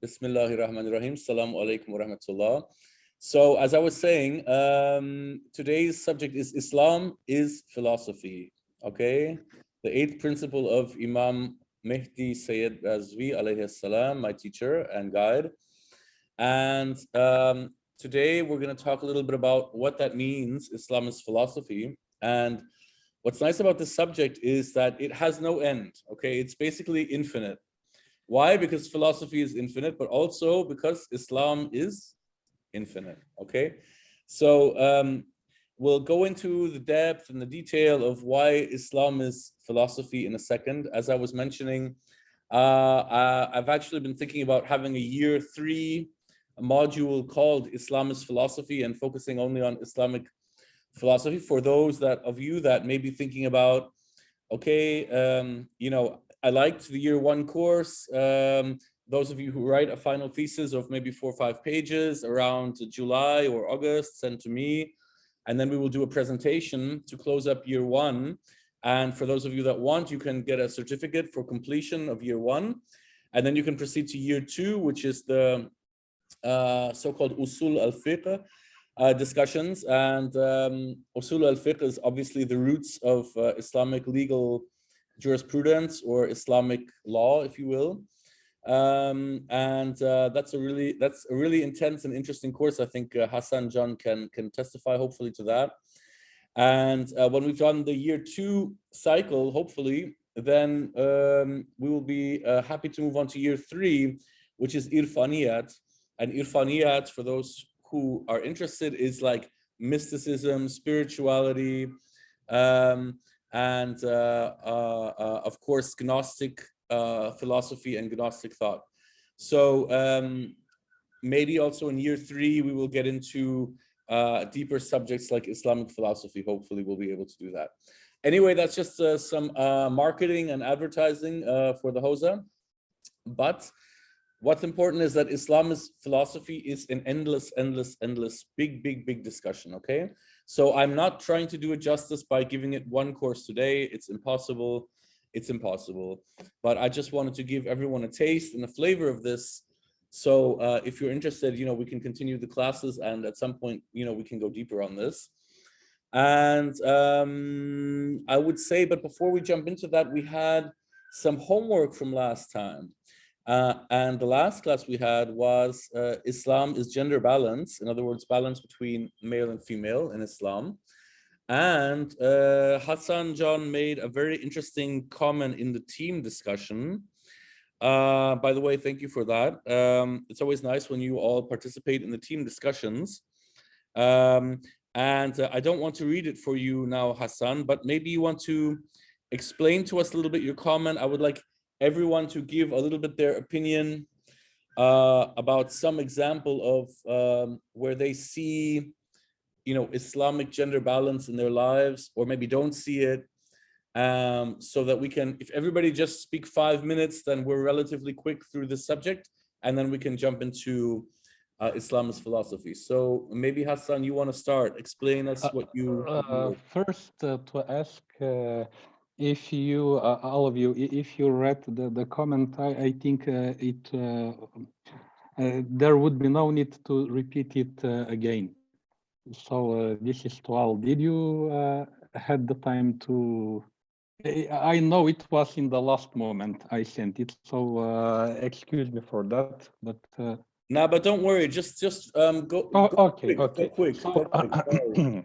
Bismillahir Rahmanir Rahim. Assalamu alaikum wa rahmatullah. So, as I was saying, today's subject is Islam is philosophy. Okay, the eighth principle of Imam Mehdi Sayyid Razvi alayhi salam, my teacher and guide. And today we're going to talk a little bit about what that means, Islam is philosophy. And what's nice about this subject is that it has no end. Okay, it's basically infinite. Why? Because philosophy is infinite, but also because Islam is infinite. Okay, so we'll go into the depth and the detail of why Islam is philosophy in a second. As I was mentioning, I've actually been thinking about having a year 3 module called Islam is philosophy and focusing only on Islamic philosophy for those of you that may be thinking about, okay, I liked the year 1 course. Those of you who write a final thesis of maybe 4 or 5 pages around July or August, send to me, and then we will do a presentation to close up year 1. And for those of you that want, you can get a certificate for completion of year 1, and then you can proceed to year 2, which is the so-called Usul al-Fiqh discussions. And Usul al-Fiqh is obviously the roots of Islamic legal jurisprudence or Islamic law, if you will. That's a really intense and interesting course. I think Hassan John can testify hopefully to that. And when we've done the year 2 cycle, hopefully, then we will be happy to move on to year 3, which is Irfaniyat. And Irfaniyat, for those who are interested, is like mysticism, spirituality, and of course Gnostic philosophy and Gnostic thought. So maybe also in year 3 we will get into deeper subjects like Islamic philosophy. Hopefully we'll be able to do that. Anyway, that's just some marketing and advertising for the Hosa. But what's important is that Islam's philosophy is an endless, big discussion, okay? So I'm not trying to do it justice by giving it 1 course today. It's impossible. But I just wanted to give everyone a taste and a flavor of this. So if you're interested, we can continue the classes, and at some point, we can go deeper on this. And I would say, but before we jump into that, we had some homework from last time. And the last class we had was Islam is gender balance. In other words, balance between male and female in Islam. And Hassan John made a very interesting comment in the team discussion. By the way, thank you for that. It's always nice when you all participate in the team discussions. And I don't want to read it for you now, Hassan, but maybe you want to explain to us a little bit your comment. I would like everyone to give a little bit their opinion about some example of where they see, Islamic gender balance in their lives, or maybe don't see it, so that we can, if everybody just speak 5 minutes, then we're relatively quick through this subject, and then we can jump into Islam's philosophy. So maybe Hassan, you want to start, explain us what you first to ask if you all of you, if you read the comment, I think there would be no need to repeat it again. So this is to all. Did you had the time to? I know it was in the last moment I sent it, so excuse me for that. But no, but don't worry. Just go. Okay. Go quick. So, Go quick.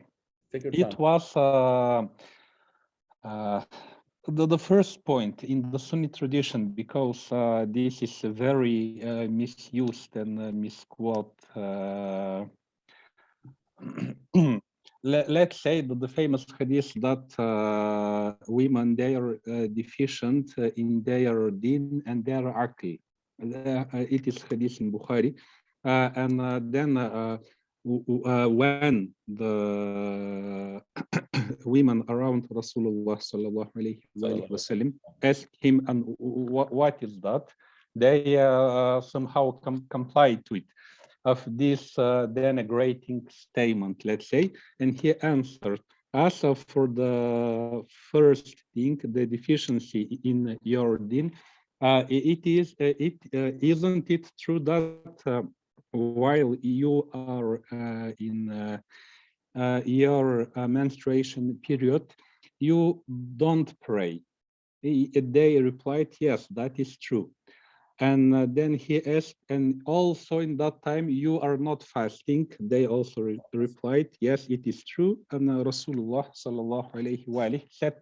Take your time. It was the first point in the Sunni tradition, because this is very misused and misquote. Let's say that the famous hadith that women, they are deficient in their deen and their aql. It is hadith in Bukhari. And then when the women around Rasulullah sallallahu alaihi wasallam asked him, and what is that? They somehow complied to it, of this denigrating statement, let's say, and he answered, as for the first thing, the deficiency in your deen, Isn't it true that while you are in your menstruation period, you don't pray? They replied, yes, that is true. And then he asked, and also in that time you are not fasting? They also replied, yes, it is true. And Rasulullah sallallahu alaihi wasallam said,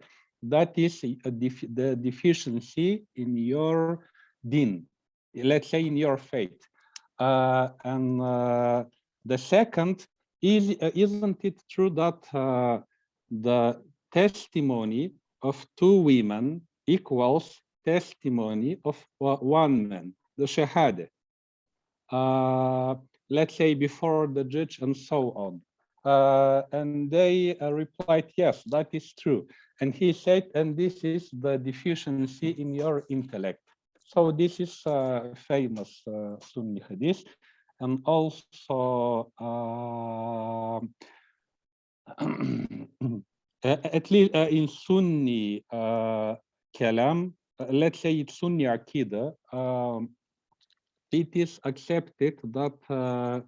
that is the deficiency in your deen, let's say in your faith. And the second is, isn't it true that the testimony of two women equals testimony of one man, the shahada, let's say before the judge and so on? And they replied, yes, that is true. And he said, and this is the deficiency in your intellect. So this is a famous Sunni hadith. And also, at least in Sunni Kalam, let's say it's Sunni Aqidah, it is accepted that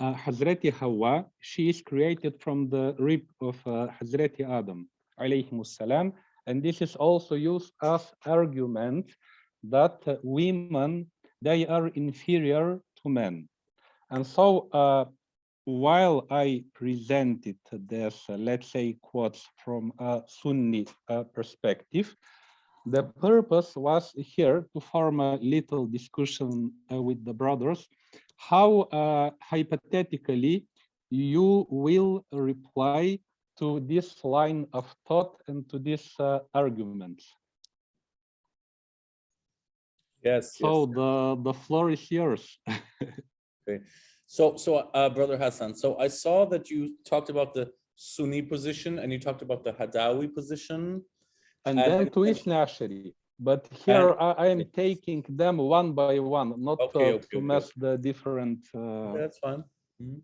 Hazreti Hawa, she is created from the rib of Hazreti Adam, alayhi salam, and this is also used as argument that women, they are inferior to men. And so while I presented this, let's say, quotes from a Sunni perspective, the purpose was here to form a little discussion with the brothers, how hypothetically you will reply to this line of thought and to these arguments. Yes. So the floor is yours. Okay. So Brother Hassan, so I saw that you talked about the Sunni position and you talked about the Hadawi position. And then to Ithna Ashari. But here I am taking them one by one, not to mess the different. That's fine. Mm-hmm.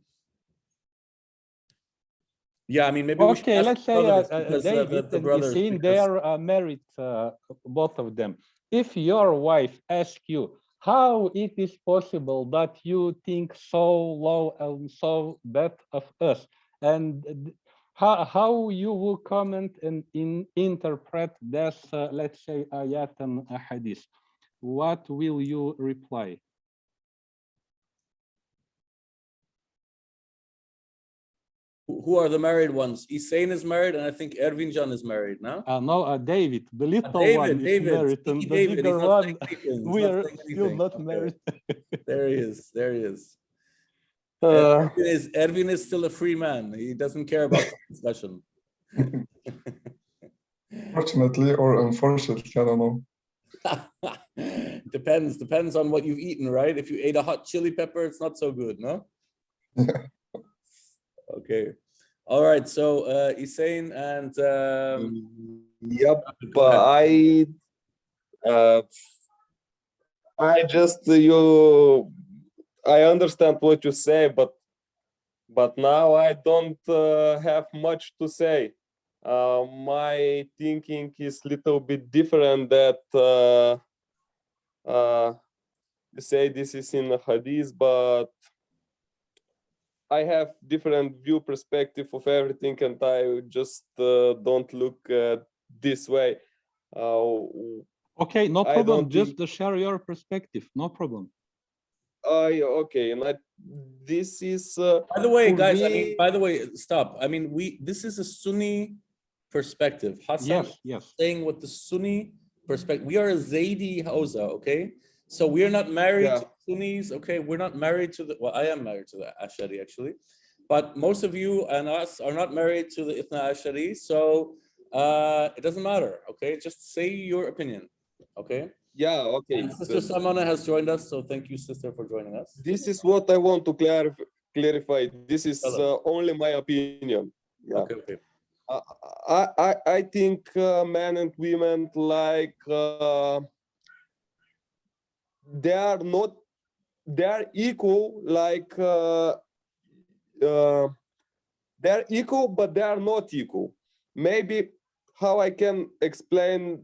Yeah, I mean, maybe we should okay, let's say David the brothers, and Yasin, they are married, both of them. If your wife asks you how it is possible that you think so low and so bad of us, and how you will comment and interpret this, let's say, ayat and hadith, what will you reply? Who are the married ones? Isain is married, and I think Ervinjan is married now. No, David, the little one is married, and the bigger one, we are still not married. There he is. There he is. Ervin is still a free man. He doesn't care about the discussion. Fortunately or unfortunately, I don't know. Depends on what you've eaten, right? If you ate a hot chili pepper, it's not so good, no? Yeah. Okay. All right. So Isain and yep. I just I understand what you say, but now I don't have much to say. My thinking is a little bit different. That you say this is in the hadith, but I have different view perspective of everything, and I just don't look this way. Okay, no problem. Just to share your perspective, no problem. Okay, and this is. By the way, guys, I mean, by the way, stop. I mean, this is a Sunni perspective. Hassan yes. saying what the Sunni perspective. We are a Zaidi Hausa, okay? So we are not married to Sunnis, okay? We're not married to the, well, I am married to the Ashari actually, but most of you and us are not married to the Ithna Ashari, so it doesn't matter, okay? Just say your opinion, okay? Yeah, okay. And Sister Samana has joined us, so thank you, sister, for joining us. This is what I want to clarify. This is only my opinion. Yeah. Okay. I think men and women, like, they are equal, like they're equal, but they are not equal. Maybe how I can explain,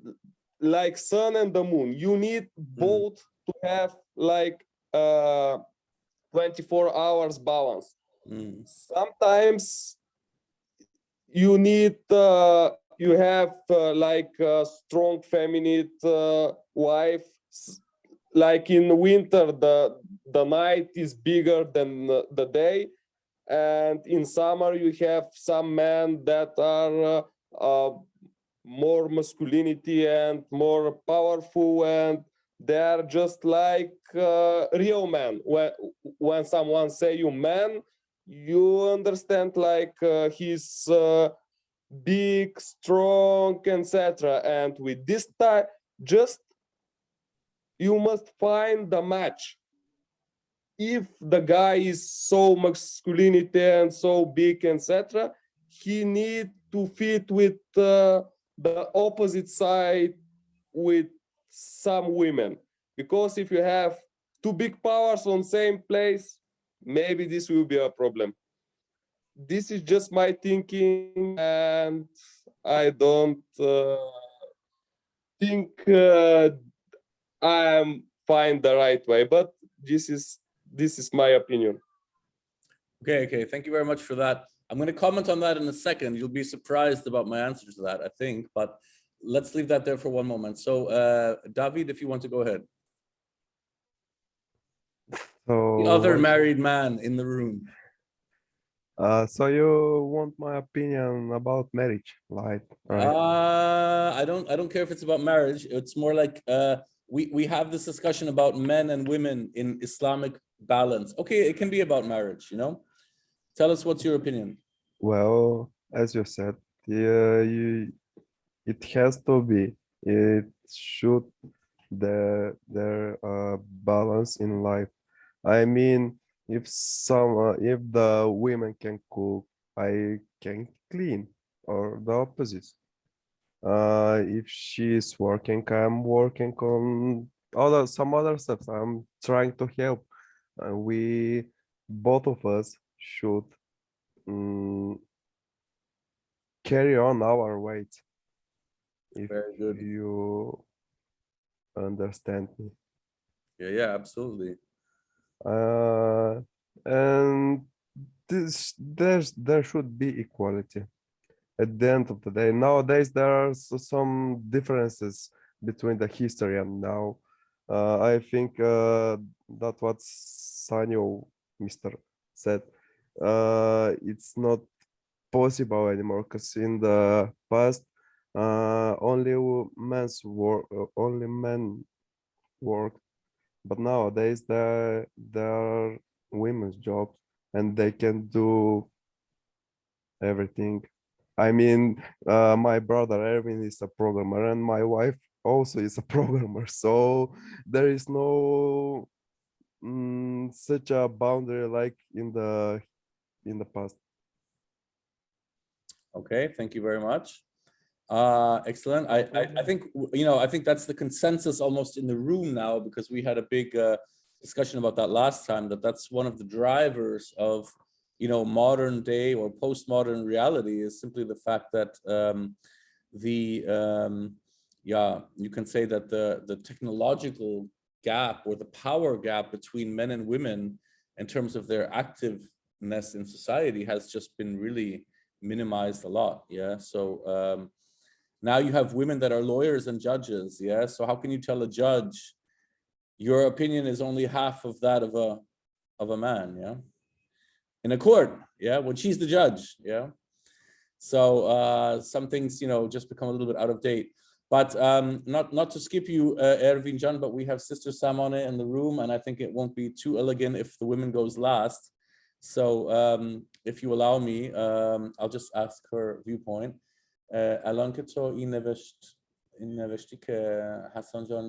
like sun and the moon. You need both to have like 24 hours balance. Sometimes you need you have like a strong feminine wife. Like in winter, the night is bigger than the day, and in summer you have some men that are more masculinity and more powerful, and they are just like real men. When someone say you man, you understand like he's big, strong, etc. And with this type, just you must find the match. If the guy is so masculinity and so big, etc., he need to fit with the opposite side with some women. Because if you have two big powers on same place, maybe this will be a problem. This is just my thinking, and I don't think I am find the right way, but this is my opinion. Okay, thank you very much for that. I'm going to comment on that in a second. You'll be surprised about my answer to that, I think, but let's leave that there for one moment. So David, if you want to go ahead. So The other married man in the room. So you want my opinion about marriage, right? I don't care if it's about marriage. It's more like we have this discussion about men and women in Islamic balance. Okay, it can be about marriage, you know. Tell us what's your opinion. Well, as you said, it has to be. It should their balance in life. I mean, if the women can cook, I can clean, or the opposite. If she's working, I'm working on some other steps. I'm trying to help. We both of us should carry on our weight. If Very good. you understand me. Yeah, absolutely. And there should be equality at the end of the day. Nowadays there are some differences between the history and now. I think that what Sanyo Mr. said, it's not possible anymore, because in the past only men worked, but nowadays there are women's jobs and they can do everything. I mean, my brother Erwin is a programmer and my wife also is a programmer, so there is no such a boundary like in the past. Okay, thank you very much. Excellent. I think, you know, I think that's the consensus almost in the room now, because we had a big discussion about that last time, that's one of the drivers of, you know, modern day or postmodern reality, is simply the fact that yeah, you can say that the technological gap or the power gap between men and women in terms of their activeness in society has just been really minimized a lot. Yeah, so now you have women that are lawyers and judges. Yeah, so how can you tell a judge your opinion is only half of that of a man? Yeah, in a court. Yeah, when she's the judge. Yeah, so some things, you know, just become a little bit out of date. But not to skip you, Ervin Can, but we have Sister Samone in the room, and I think it won't be too elegant if the women goes last. So if you allow me, I'll just ask her viewpoint. الان که تو این نوشتی که حسن جان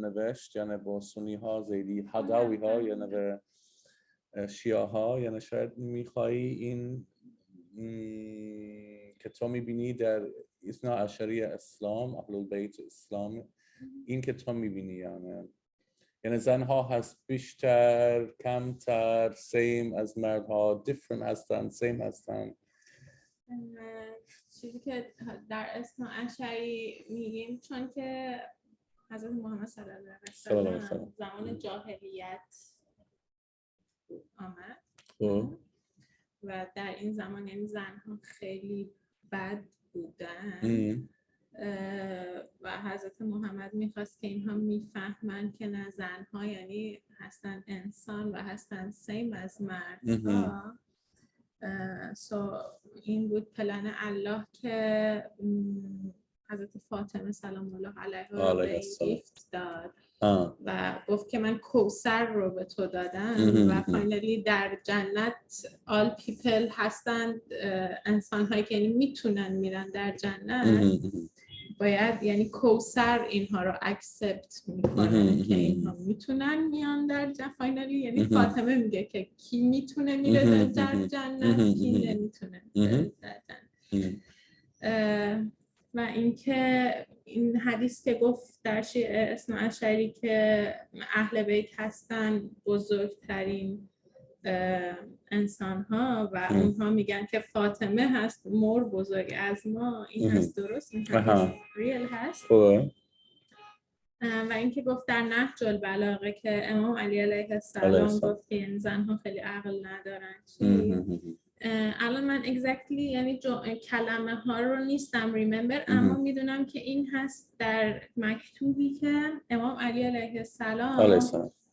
نوشت، یعنی با سنی ها زیدی هداوی ها، یعنی به شیعه ها، یعنی شاید میخوایی این که تو میبینی در اثنا عشری اسلام، اهل البیت اسلام، این که تو میبینی، یعنی زنها هست بیشتر، کمتر، same از مردها، different هستن، same هستن. چیزی که در اثنا عشری میگیم چون که حضرت محمد صلی الله علیه و سلم زمان جاهلیت آمد و در این زمان یعنی زنها خیلی بد بودن و حضرت محمد میخواست که اینها میفهمن که نه زنها یعنی هستن انسان و هستن سیم از مردها. این بود پلن الله که حضرت فاطمه سلام الله علیها رو به گیفت داد و گفت که من کوثر رو به تو دادم و فاینالی در جنت all people هستند انسان هایی که یعنی میتونن میرن در جنت باید یعنی کوثر اینها رو اکسپت میکنه که اینها میتونن میان در جنت. فاینالی یعنی فاطمه میگه که کی میتونه میره در جنت کی نمیتونه میره در جنت. و اینکه این حدیث که گفت در شیعه اثنا عشری که اهل بیت هستن بزرگترین انسان ها و اونها میگن که فاطمه هست مور بزرگ از ما، این هست درست، این حدیث ریل هست. و اینکه گفت در نهج البلاغه که امام علی علیه السلام گفت که این زنها خیلی عقل ندارن. الان من exactly یعنی کلمه ها رو نیستم remember اما میدونم که این هست در مکتوبی که امام علی علیه السلام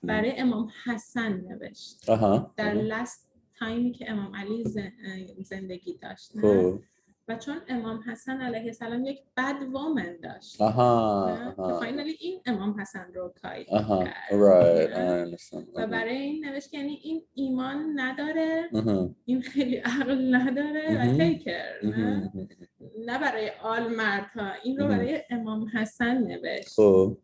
برای امام حسن نوشت در last تایمی که امام علی زندگی داشت و چون امام حسن علیه السلام یک bad woman داشت که فاینالی این امام حسن رو کاید کرد و برای این نوشت یعنی این ایمان نداره این خیلی عقل نداره و تیکر نه برای آل مردها، این رو برای امام حسن نوشت و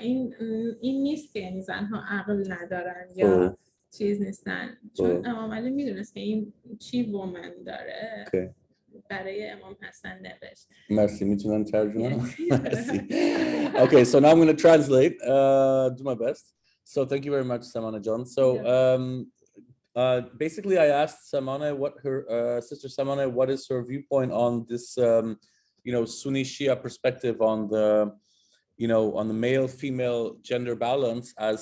این نیست که یعنی زنها عقل ندارن یا چیز نیستن چون امام علی میدونست که این چی وومن داره برای امام حسن نوشت. مرسی میتونم ترجمه مرسی. Okay, so now I'm going to translate, do my best. So thank you very much, Samana John. So basically I asked Samana what her sister Samana, what is her viewpoint on this Sunni Shia perspective on the on the male female gender balance as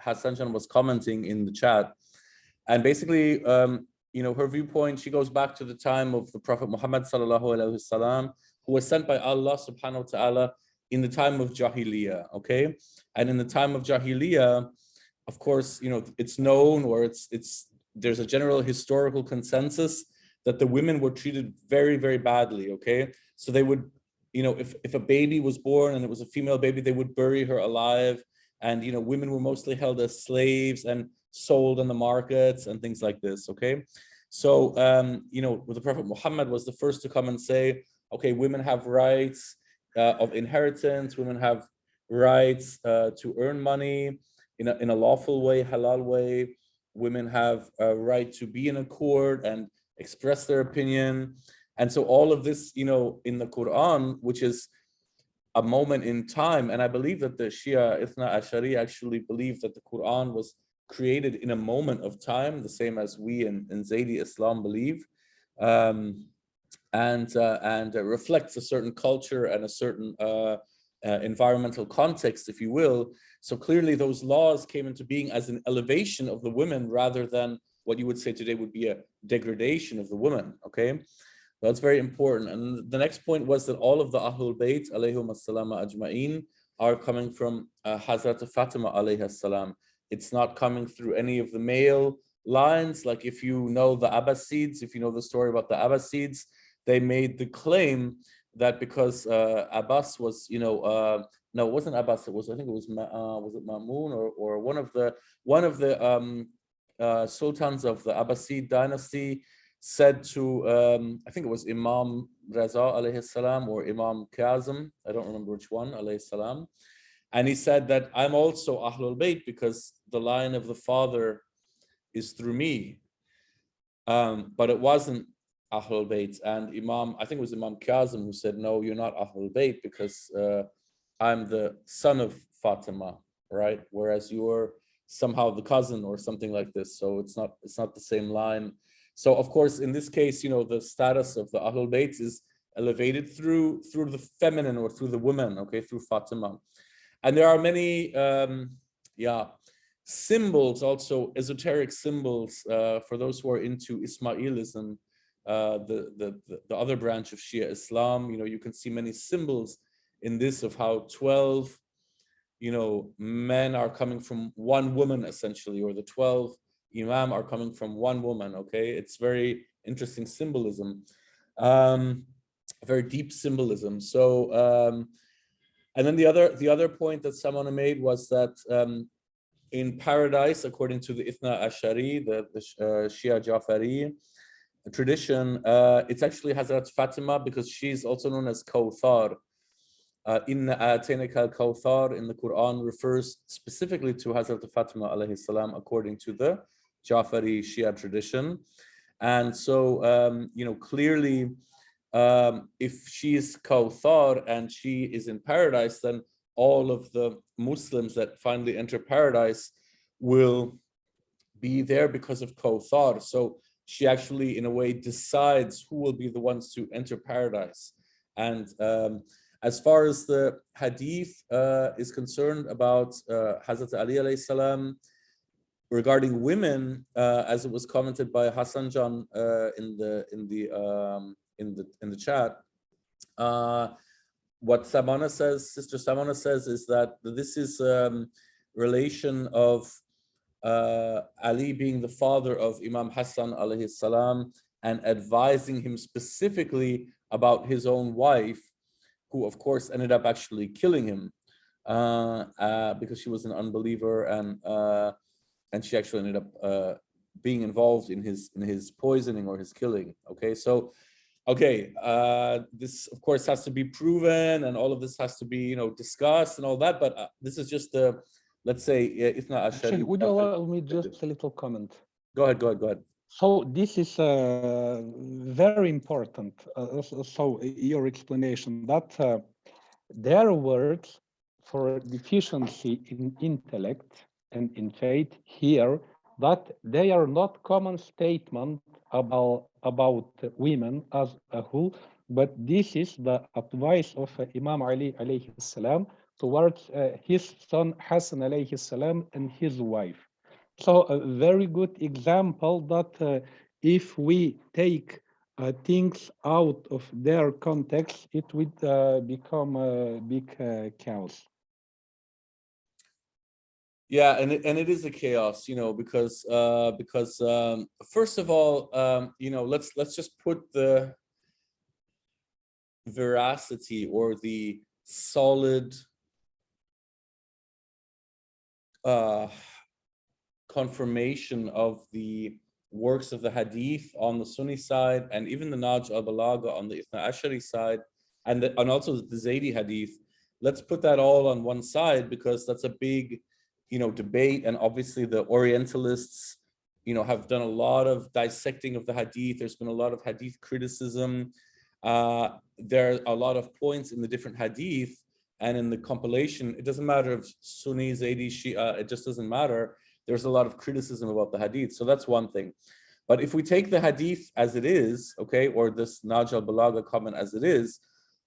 Hassan Jan was commenting in the chat. And basically her viewpoint, she goes back to the time of the Prophet Muhammad sallallahu alaihi wasallam, who was sent by Allah subhanahu wa ta'ala in the time of Jahiliyyah, okay? And in the time of Jahiliyyah, of course, it's known, or there's a general historical consensus that the women were treated very, very badly, okay? So they would, if a baby was born and it was a female baby, they would bury her alive. And, women were mostly held as slaves and sold on the markets and things like this, okay? So, the Prophet Muhammad was the first to come and say, okay, women have rights of inheritance, women have rights to earn money in a lawful way, halal way. Women have a right to be in a court and express their opinion. And so all of this, in the Qur'an, which is a moment in time, and I believe that the Shia Ithna Ashari actually believe that the Qur'an was created in a moment of time, the same as we in Zaydi Islam believe, and reflects a certain culture and a certain environmental context, if you will. So clearly those laws came into being as an elevation of the women rather than what you would say today would be a degradation of the woman, okay? That's very important. And the next point was that all of the Ahl al Bayt alayhum as-salam ajma'in are coming from Hazrat Fatima alayhi salam. It's not coming through any of the male lines. Like if you know the Abbasids, if you know the story about the Abbasids, they made the claim that because Abbas was, no, it wasn't Abbas. I think it was it Ma'mun or one of the sultans of the Abbasid dynasty said to I think it was Imam Razvi alayhi salam or Imam Kazim, I don't remember which one, alayhi salam. And he said that I'm also Ahl al Bayt because the line of the father is through me. But it wasn't Ahl al Bayt. And I think it was Imam Kazim who said, no, you're not Ahl al Bayt because I'm the son of Fatima, right? Whereas you're somehow the cousin or something like this. So it's not the same line. So of course, in this case, the status of the Ahl al Bayt is elevated through the feminine or through the woman, okay, through Fatima. And there are many, symbols, also esoteric symbols for those who are into Ismailism, the other branch of Shia Islam. You can see many symbols in this of how 12, men are coming from one woman essentially, or the 12 Imam are coming from one woman. Okay, it's very interesting symbolism, very deep symbolism. So, and then the other point that someone made was that in paradise, according to the Ithna Ashari, the Shia Jafari tradition, it's actually Hazrat Fatima, because she's also known as Kawthar. Inna a'tainaka al-Kawthar in the Qur'an refers specifically to Hazrat Fatima alayhi salam, according to the Jafari Shia tradition. And so, clearly, if she is Kawthar and she is in paradise, then all of the Muslims that finally enter paradise will be there because of Kawthar. So she actually, in a way, decides who will be the ones to enter paradise. And as far as the hadith is concerned about Hazrat Ali alayhi salam regarding women, as it was commented by Hassan Jan in the chat, what Samana says, Sister Samana says, is that this is relation of Ali being the father of Imam Hassan alayhi salam and advising him specifically about his own wife, who of course ended up actually killing him because she was an unbeliever, and she actually ended up being involved in his poisoning or his killing. Okay, so this of course has to be proven, and all of this has to be discussed and all that. But this is just let's say Ithna Ashari. Actually, would you allow me just a little comment? Go ahead. So this is very important. So your explanation that there are words for deficiency in intellect and in faith here, that they are not common statement about women as a whole, but this is the advice of Imam Ali alayhi salam towards his son Hassan alayhi salam and his wife. So a very good example that if we take things out of their context, it would become a big chaos. Yeah, and it is a chaos, because first of all, let's just put the veracity or the solid confirmation of the works of the hadith on the Sunni side, and even the Naj al-Balagha on the Ithna Ashari side, and also the Zaydi hadith. Let's put that all on one side, because that's a big debate, and obviously the Orientalists have done a lot of dissecting of the hadith. There's been a lot of hadith criticism. There are a lot of points in the different hadith, and in the compilation, it doesn't matter if Sunni, Zaydi, Shia, it just doesn't matter. There's a lot of criticism about the hadith. So that's one thing. But if we take the hadith as it is, okay, or this Naj al-Balagha comment as it is,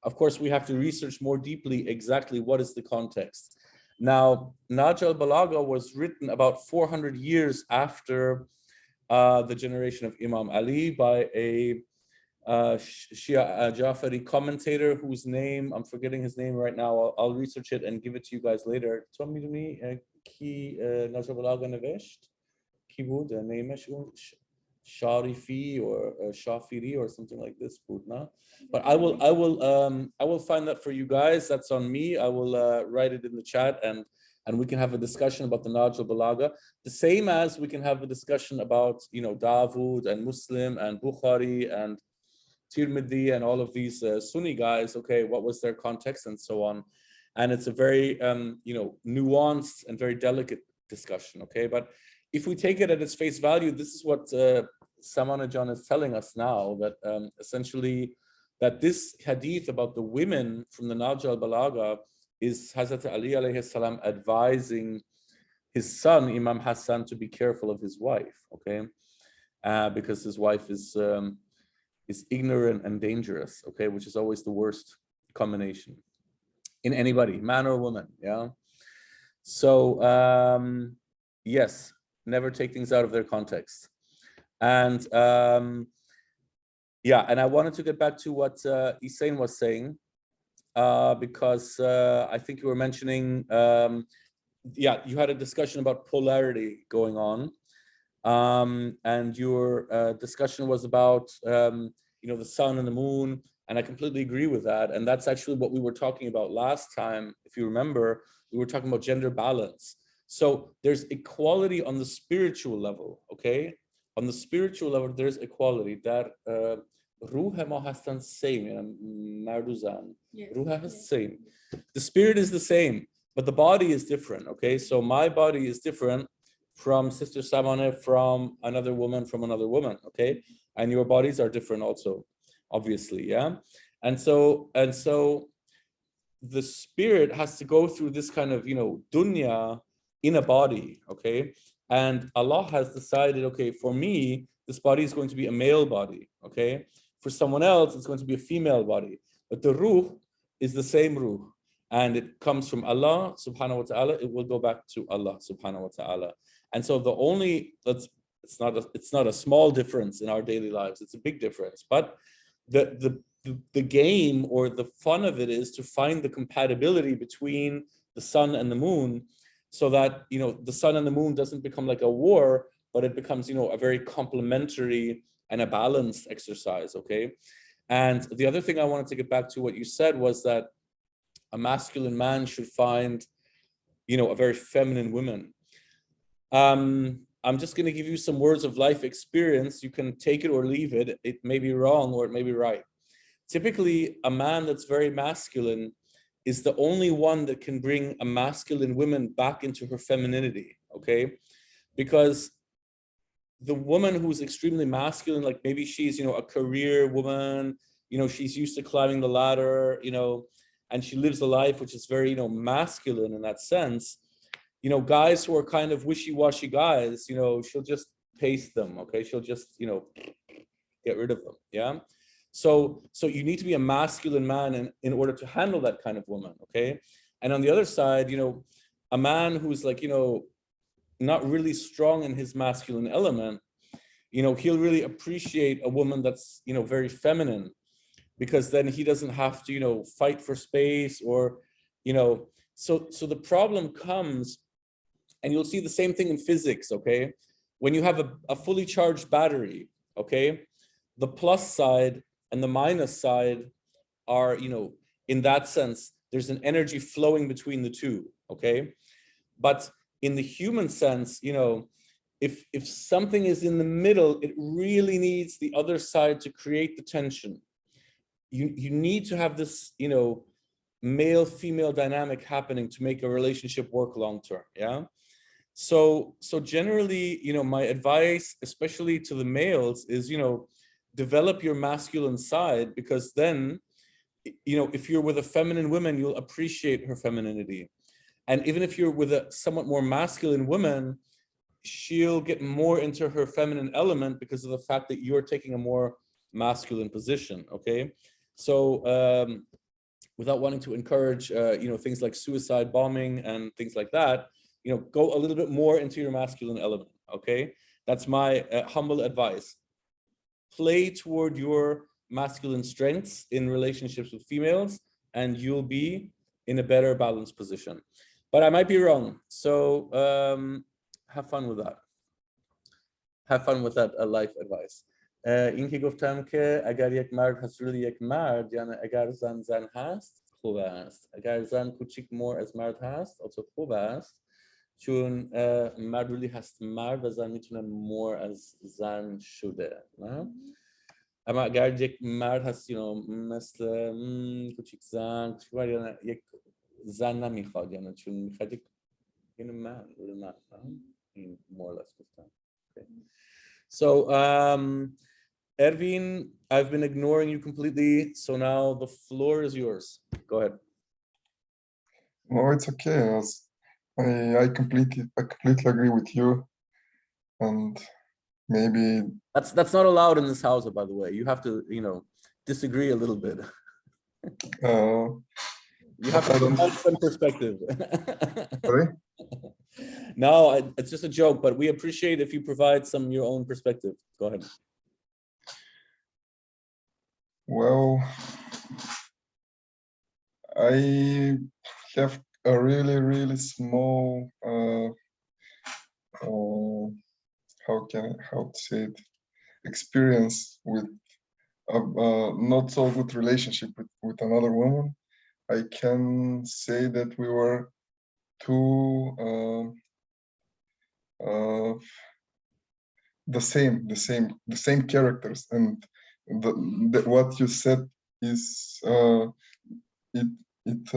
of course, we have to research more deeply exactly what is the context. Now, Naj al-Balagha was written about 400 years after the generation of Imam Ali by a Shia Jafari commentator whose name, I'm forgetting his name right now. I'll research it and give it to you guys later. Ki Naj al-Balagha nevesht? Ki bud neimesh Sharifi or Shafiri or something like this, Budna. But I will find that for you guys. That's on me. I will write it in the chat, and we can have a discussion about the Naj al-Balagha, the same as we can have a discussion about Dawood and Muslim and Bukhari and Tirmidhi and all of these Sunni guys. Okay, what was their context and so on. And it's a very nuanced and very delicate discussion. Okay, but if we take it at its face value, this is what Samana John is telling us now, that essentially that this hadith about the women from the Naj al-Balagha is Hazrat Ali alayhi salam advising his son Imam Hassan to be careful of his wife. Okay, because his wife is ignorant and dangerous, okay, which is always the worst combination in anybody, man or woman, yeah. So yes, never take things out of their context. And yeah, and I wanted to get back to what Isain was saying, because I think you were mentioning, yeah, you had a discussion about polarity going on, and your discussion was about you know, the sun and the moon, and I completely agree with that. And that's actually what we were talking about last time. If you remember, we were talking about gender balance. So there's equality on the spiritual level, okay? On the spiritual level, there's equality. That ruh ma hastan same, marduzan. Ruh has same. The spirit is the same, but the body is different, okay? So my body is different from Sister Samane, from another woman, okay? And your bodies are different also, obviously, yeah? And so the spirit has to go through this kind of, you know, dunya in a body, okay? And Allah has decided, okay, for me, this body is going to be a male body, okay? For someone else, it's going to be a female body. But the ruh is the same ruh. And it comes from Allah subhanahu wa ta'ala. It will go back to Allah subhanahu wa ta'ala. And so the only, it's not a small difference in our daily lives. It's a big difference. But the game or the fun of it is to find the compatibility between the sun and the moon, so that, you know, the sun and the moon doesn't become like a war, but it becomes, you know, a very complementary and a balanced exercise, okay? And the other thing I wanted to get back to what you said was that a masculine man should find, you know, a very feminine woman. I'm just going to give you some words of life experience. You can take it or leave it. It may be wrong or it may be right. Typically, a man that's very masculine is the only one that can bring a masculine woman back into her femininity, okay? Because the woman who's extremely masculine, like maybe she's, you know, a career woman, you know, she's used to climbing the ladder, you know, and she lives a life which is very, you know, masculine in that sense. You know, guys who are kind of wishy-washy guys, you know, she'll just paste them, okay? She'll just, you know, get rid of them, yeah? So you need to be a masculine man in order to handle that kind of woman, okay? And on the other side, you know, a man who's like, you know, not really strong in his masculine element, you know, he'll really appreciate a woman that's, you know, very feminine, because then he doesn't have to, you know, fight for space or, you know, so the problem comes, and you'll see the same thing in physics, okay? When you have a fully charged battery, okay, the plus side and the minus side are, you know, in that sense, there's an energy flowing between the two, okay? But in the human sense, you know, if something is in the middle, it really needs the other side to create the tension. You need to have this, you know, male-female dynamic happening to make a relationship work long-term, yeah? So generally, you know, my advice, especially to the males, is, you know, develop your masculine side, because then, you know, if you're with a feminine woman, you'll appreciate her femininity. And even if you're with a somewhat more masculine woman, she'll get more into her feminine element because of the fact that you're taking a more masculine position, okay? So without wanting to encourage, you know, things like suicide bombing and things like that, you know, go a little bit more into your masculine element, okay? That's my humble advice. Play toward your masculine strengths in relationships with females, and you'll be in a better balanced position. But I might be wrong, so have fun with that. Have fun with that life advice. این که گفتم که اگر یک مرد هست روی یک مرد، یعنی اگر زن هست خوب است، اگر زن کوچیک مور از مرد هست also خوب است، چون مرد روی هست مرد و زن میتونه مور از زن شده، نه؟ اما اگر یک مرد هست مثل کوچیک زن یعنی یک زن نمیخواد، یعنی چون میخواد یک من این more or less گفتم. So Erwin, I've been ignoring you completely, so now the floor is yours. Go ahead. No, it's okay. I completely agree with you, and maybe That's not allowed in this house, by the way. You have to, disagree a little bit. You have to I don't- provide some perspective. sorry. No, it's just a joke, but we appreciate if you provide some your own perspective. Go ahead. Well, I have a really small how to say it, experience with a not so good relationship with another woman. I can say that we were two the same characters, and what you said is it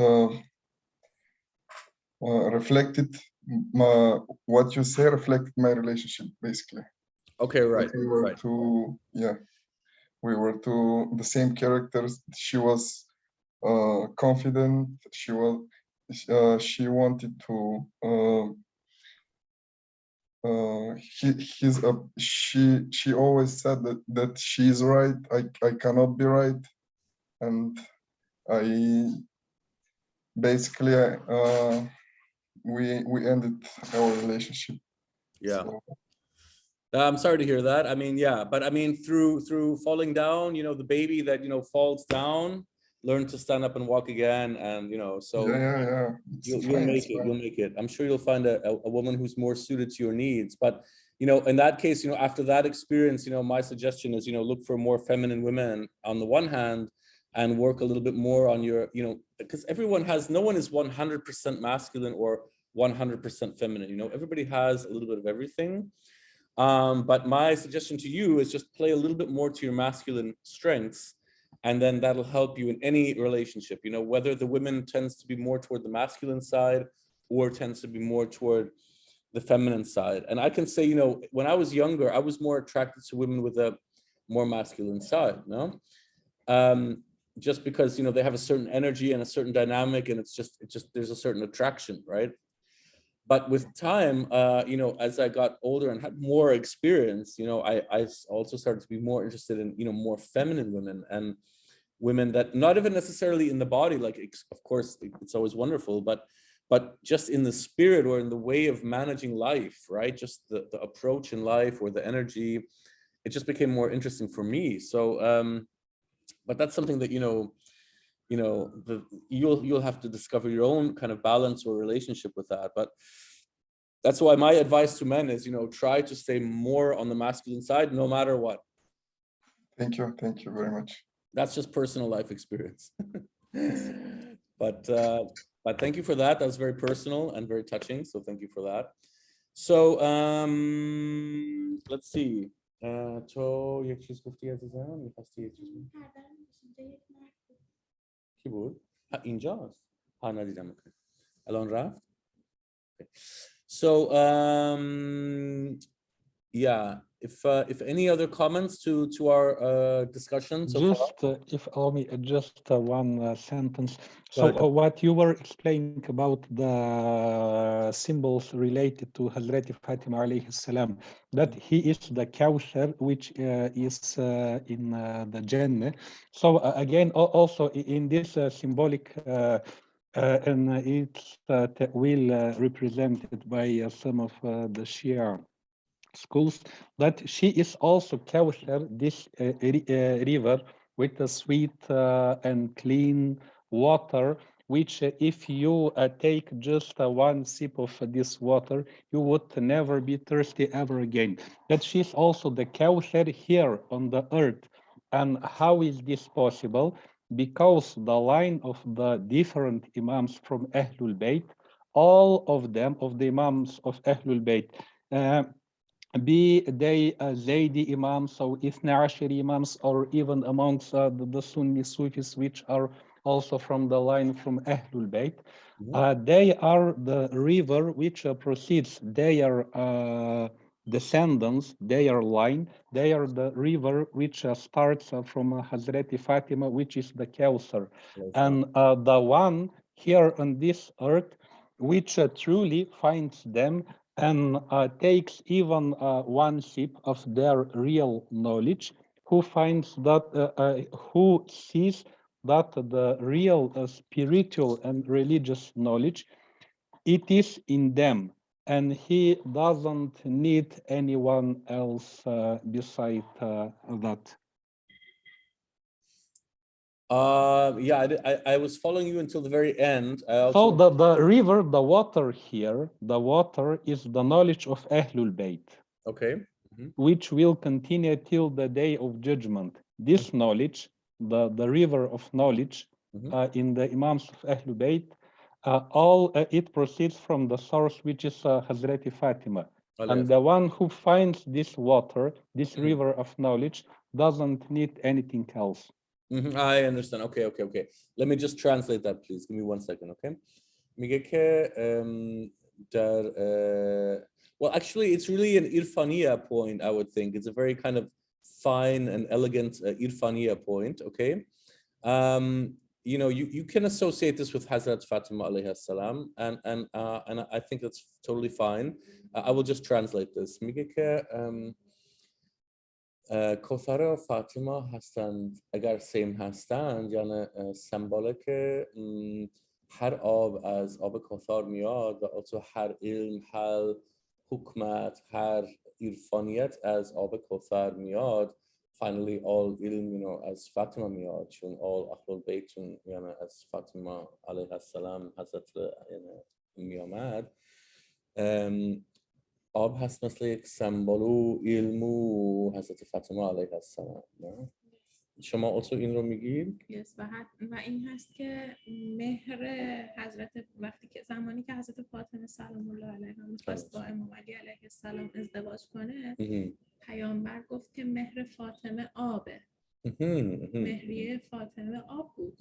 reflected what you say reflected my relationship basically. Okay, right. We were Right. two, yeah, we were two the same characters. She was confident. She wanted to she always said that she's right. I cannot be right, and I basically we ended our relationship. Yeah. So, I'm sorry to hear that. I mean, yeah, but I mean, through falling down, the baby that falls down, learn to stand up and walk again, and so yeah. you'll make it. You'll make it. I'm sure you'll find a woman who's more suited to your needs. But in that case, after that experience, my suggestion is look for more feminine women on the one hand, and work a little bit more on your because no one is 100% masculine or 100% feminine. Everybody has a little bit of everything. But my suggestion to you is just play a little bit more to your masculine strengths, and then that'll help you in any relationship, whether the woman tends to be more toward the masculine side or tends to be more toward the feminine side. And I can say, when I was younger, I was more attracted to women with a more masculine side, just because, they have a certain energy and a certain dynamic, and it's just there's a certain attraction, right? But with time, as I got older and had more experience, I also started to be more interested in, more feminine women, and women that not even necessarily in the body, like, of course, it's always wonderful, but just in the spirit or in the way of managing life, right? Just the approach in life or the energy, it just became more interesting for me. So, but that's something that, you'll have to discover your own kind of balance or relationship with that. But that's why my advice to men is, try to stay more on the masculine side, no matter what. thank you very much. That's just personal life experience. But thank you for that. That was very personal and very touching. So thank you for that. So let's see. تو یک چیز گفتی عزیزم می‌خواستی یک چیز کی بود؟ اینجاست. ندیدم. الان رفت. So yeah, if any other comments to our discussion so far? If allow me just one sentence. So what you were explaining about the symbols related to Hazrat Fatima alayhi salam, that he is the Kawthar, which is in the Jannah. So again, also in this symbolic and it's will represented by some of the Shia schools, that she is also Kawthar, this river with a sweet and clean water, which if you take just one sip of this water, you would never be thirsty ever again. That she's also the Kawthar here on the earth. And how is this possible? Because the line of the different imams from Ahl al Bayt, all of them, of the imams of Ahl al Bayt, be they Zaydi imams or Ithna Ashari imams, or even amongst the Sunni Sufis, which are also from the line from Ahl al Bayt, they are the river which proceeds their descendants, their line. They are the river which starts from Hazrat Fatima, which is the Kawthar. And the one here on this earth which truly finds them and takes even one sip of their real knowledge, who finds that, who sees that the real spiritual and religious knowledge, it is in them, and he doesn't need anyone else beside that. Yeah, I was following you until the very end. So the river, the water here, the water is the knowledge of Ahl al Bayt. Okay. Which will continue till the day of judgment. This knowledge, the river of knowledge in the Imams of Ahl al Bayt, it proceeds from the source, which is Hazreti Fatima. And the one who finds this water, this river of knowledge, doesn't need anything else. I understand. Okay. Let me just translate that, please. Give me 1 second, okay? میگه که well, actually, it's really an irfaniya point, I would think. It's a very kind of fine and elegant irfaniya point, okay? You know, you can associate this with Hazrat Fatima alayhi salam, and I think that's totally fine. I will just translate this. میگه که کوثر و فاطمه هستند، اگر سیم هستند، یعنی سمبوله که هر آب از آب کوثر میاد و also هر علم، هر حکمت، هر عرفانیت از آب کوثر میاد. Finally, all ilm, you know, as Fatima میاد، چون all Ahl al Bayt چون یعنی از فاطمه علیه السلام حضرت میامد. آب هست مثل یک سمبل و علم و حضرت فاطمه علیه السلام. شما also این رو میگید؟ Yes. و این هست که مهر حضرت وقتی که زمانی که حضرت فاطمه سلام الله علیها میخواست با امام علی علیه السلام ازدواج کنه، پیامبر گفت که مهر فاطمه آبه. مهریه فاطمه آب بود.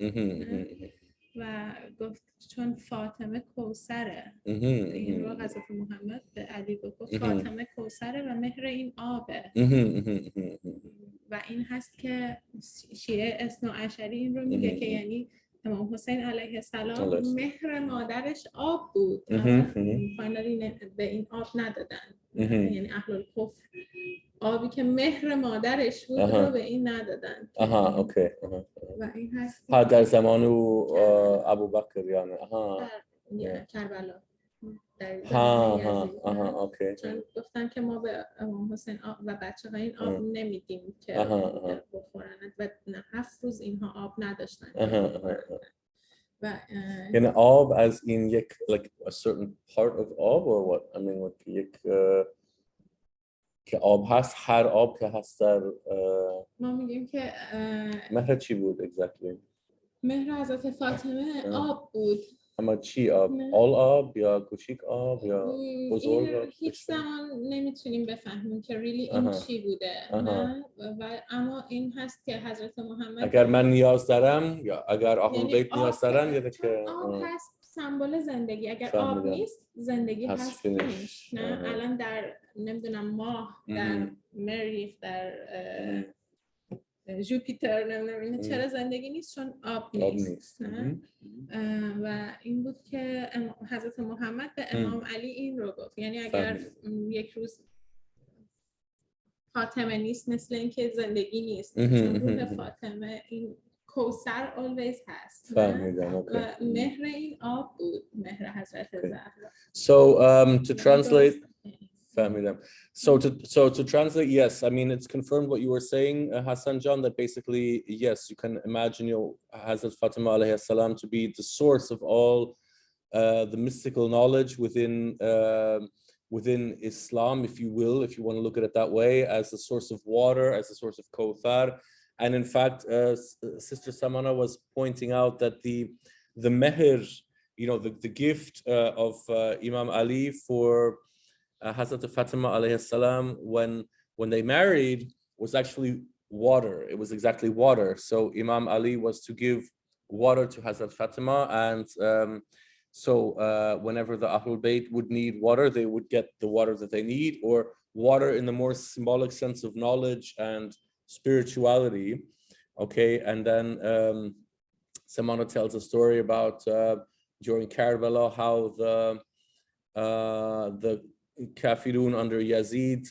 و گفت چون فاطمه کوثره، این رو حضرت محمد به علی گفت فاطمه کوثره و مهر این آبه. و این هست که شیعه اثناعشری این رو میگه که یعنی امام حسین علیه السلام مهر مادرش آب بود، فاینالی به این آب ندادن. یعنی اهل الکفر آبی که مهر مادرش بود رو به این ندادن. اوکی. و این هست در زمان ابوبکر یعنی در کربلا، در اوکی. چون گفتن که ما به امام حسین و بچه‌ها این آب نمیدیم که بخورن و 7 روز اینها آب نداشتن. و یعنی آب از این یک like a certain part of آب or what? I mean like یک که آب هست، هر آب که هست در ما میگیم که مهر چی بود exactly؟ مهر حضرت فاطمه آب بود. اما چی آب؟ all آب یا کوچیک آب یا بزرگ آب؟ هیچ زمان نمیتونیم بفهمیم که ریلی این چی بوده. نه؟ و اما این هست که حضرت محمد اگر من نیاز دارم یا اگر اهل البیت نیاز دارن یعنی که آب هست سمبل زندگی. اگر آب نیست زندگی هست نیست. نه الان در نمیدونم ماه، در مریخ، در جوپیتر، نمیدونم چرا زندگی نیست، چون آب نیست. نه؟ و این بود که حضرت محمد به امام علی این رو گفت، یعنی اگر یک روز فاطمه نیست مثل اینکه زندگی نیست، چون روح فاطمه این کوثر always هست. فهمیدم. و مهر این آب بود، مهر حضرت زهرا. So to translate فهمیدم. So to translate, yes, I mean it's confirmed what you were saying, Hassan John, that basically yes, you can imagine Hazrat Fatima alayhi salam to be the source of all the mystical knowledge within Islam, if you will, if you want to look at it that way, as a source of water, as a source of Kawthar. And in fact, Sister Samana was pointing out that the meher, you know, the gift of Imam Ali for Hazrat Fatima alayhi salam when they married was actually water. It was exactly water. So Imam Ali was to give water to Hazrat Fatima, and so whenever the Ahl al Bayt would need water, they would get the water that they need, or water in the more symbolic sense of knowledge and spirituality. Okay, and then Samana tells a story about during Karbala how Kafirun under Yazid,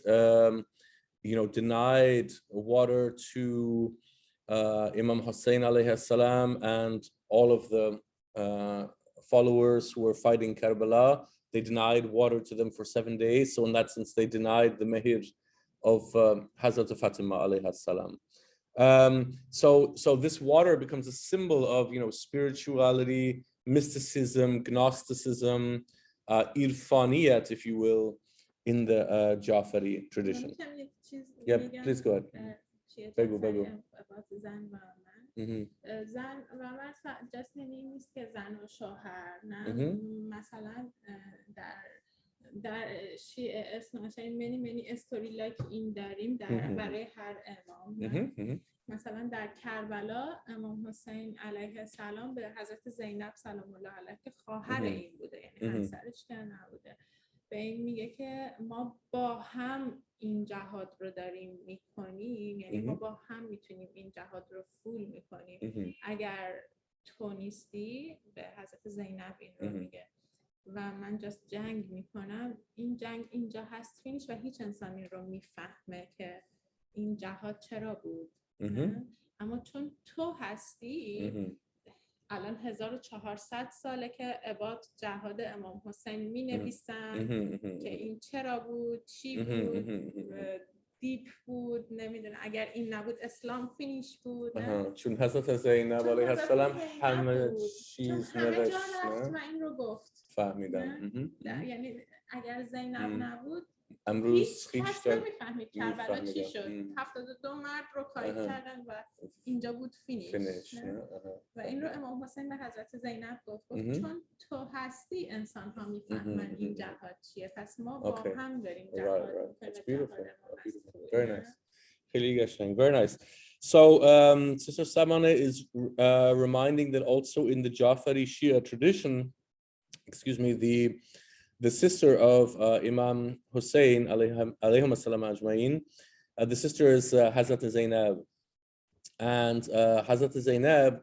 denied water to Imam Hussein alayhi salam and all of the followers who were fighting Karbala. They denied water to them for 7 days. So in that sense, they denied the mehir of Hazrat Fatima alayhi salam. So this water becomes a symbol of spirituality, mysticism, Gnosticism, irfaniyat, if you will, in the Jafari tradition. Yeah, please go ahead. زن و مرد just نیست که زن و شوهر نه مثلا در شیعه اثناعشری many story like این داریم برای هر امام مثلا در کربلا امام حسین علیه السلام به حضرت زینب سلام الله علیها که خواهر این بوده یعنی همسرش که نبوده به این میگه که ما با هم این جهاد رو داریم میکنیم یعنی ما با هم میتونیم این جهاد رو فول میکنیم اگر تو نیستی به حضرت زینب این رو میگه و من جست جنگ میکنم این جنگ اینجا هست فینیش و هیچ انسانی رو میفهمه که این جهاد چرا بود اما چون تو هستی الان 1400 ساله که عباد جهاد امام حسین می نویسن که این چرا بود چی بود دیپ بود نمیدونه اگر این نبود اسلام فینیش بود چون حضرت زینب علیه السلام همه چیز نوشت و این رو گفت فهمیدم یعنی اگر زینب نبود امروز هیچ کس نمیفهمید کربلا چی شد 72 مرد رو کاری کردن و اینجا بود فینیش و این رو امام حسین به حضرت زینب گفت چون تو هستی انسان ها میفهمن این جهاد چیه پس ما با هم داریم جهاد Very nice. خیلی قشنگ. Very nice. So Sister Samana is reminding that also in the Jafari Shia tradition, excuse me, the sister of Imam Hussein alayhim assalam ajma'in, the sister is Hazrat Zainab, and Hazrat Zainab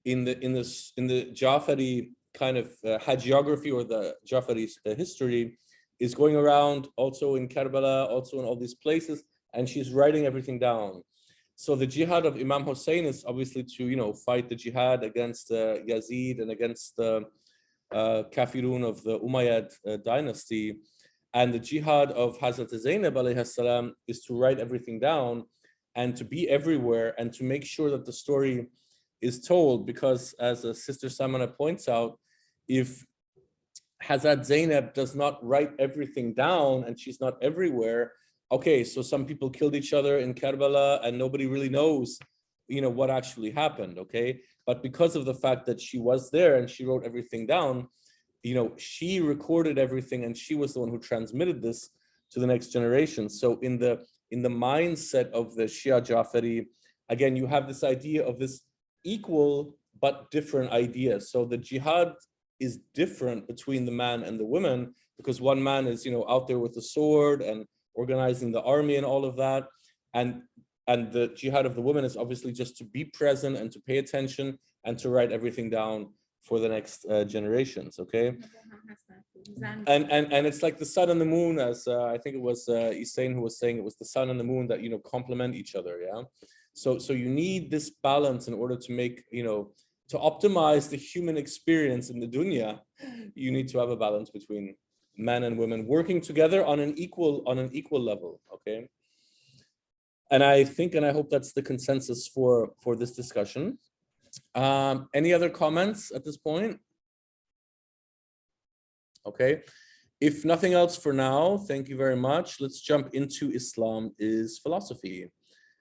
in the Jafari kind of hagiography or the Jafari history is going around also in Karbala, also in all these places, and she's writing everything down. So the jihad of Imam Hussein is obviously to fight the jihad against Yazid and against the Kafirun of the Umayyad dynasty, and the jihad of Hazrat Zainab alayhi salam is to write everything down and to be everywhere and to make sure that the story is told, because as Sister Samana points out, if Hazrat Zainab does not write everything down and she's not everywhere, okay, so some people killed each other in Karbala and nobody really knows what actually happened, okay? But because of the fact that she was there and she wrote everything down, she recorded everything and she was the one who transmitted this to the next generation. So in the mindset of the Shia Jafari, again, you have this idea of this equal but different idea. So the jihad is different between the man and the woman, because one man is, out there with the sword and organizing the army and all of that. And the jihad of the woman is obviously just to be present and to pay attention and to write everything down for the next generations, okay? And it's like the sun and the moon, as I think it was Isain who was saying, it was the sun and the moon that, complement each other, yeah? So you need this balance in order to make, to optimize the human experience in the dunya. You need to have a balance between men and women working together on an equal level, okay? And I think and I hope that's the consensus for this discussion. Any other comments at this point? Okay, if nothing else for now, thank you very much. Let's jump into Islam is philosophy.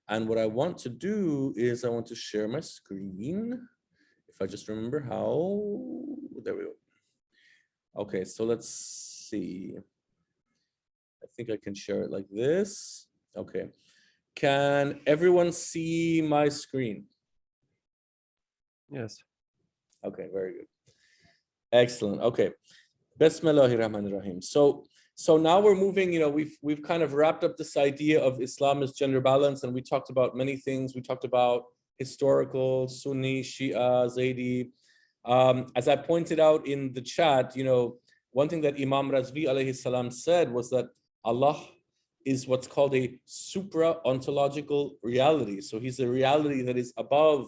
And what I want to do is I want to share my screen. If I just remember how, there we go. Okay, so let's see. I think I can share it like this. Okay. Can everyone see my screen? Yes. Okay, very good. Excellent. Okay. Bismillahirrahmanirrahim. So now we're moving, we've kind of wrapped up this idea of Islam as gender balance, and we talked about many things. We talked about historical, Sunni, Shia, Zaidi. As I pointed out in the chat, one thing that Imam Razvi alayhi salam said was that Allah is what's called a supra-ontological reality. So he's a reality that is above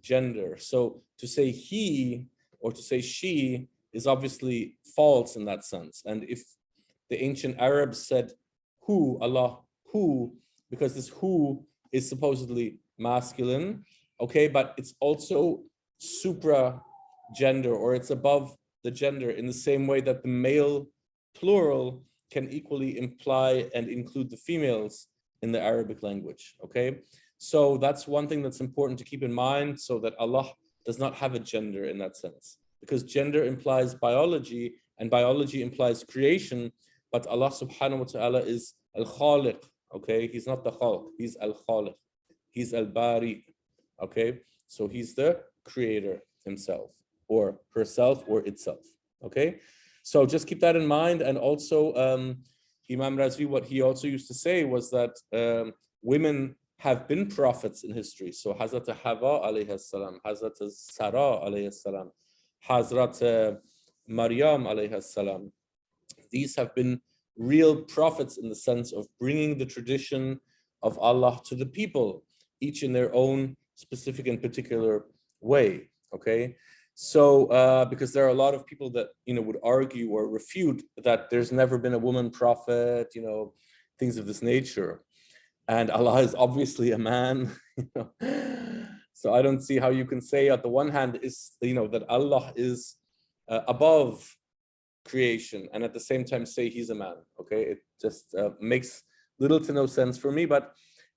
gender. So to say he or to say she is obviously false in that sense. And if the ancient Arabs said who, Allah, who, because this who is supposedly masculine, okay, but it's also supra gender, or it's above the gender, in the same way that the male plural can equally imply and include the females in the Arabic language, okay? So that's one thing that's important to keep in mind, so that Allah does not have a gender in that sense, because gender implies biology and biology implies creation, but Allah subhanahu wa ta'ala is al-Khaliq, okay? He's not the Khalq, he's al-Khaliq, he's al-Bari, okay? So he's the creator himself or herself or itself, okay? So just keep that in mind. And also Imam Razvi, what he also used to say was that women have been prophets in history. So Hazrat Hawa alayhi salam, Hazrat Sarah alayhi salam, Hazrat Maryam alayhi salam. These have been real prophets in the sense of bringing the tradition of Allah to the people, each in their own specific and particular way, okay? So because there are a lot of people that, you know, would argue or refute that there's never been a woman prophet, you know, things of this nature. And Allah is obviously a man, you know. So I don't see how you can say at the one hand is, you know, that Allah is above creation and at the same time say he's a man, okay? It just makes little to no sense for me. But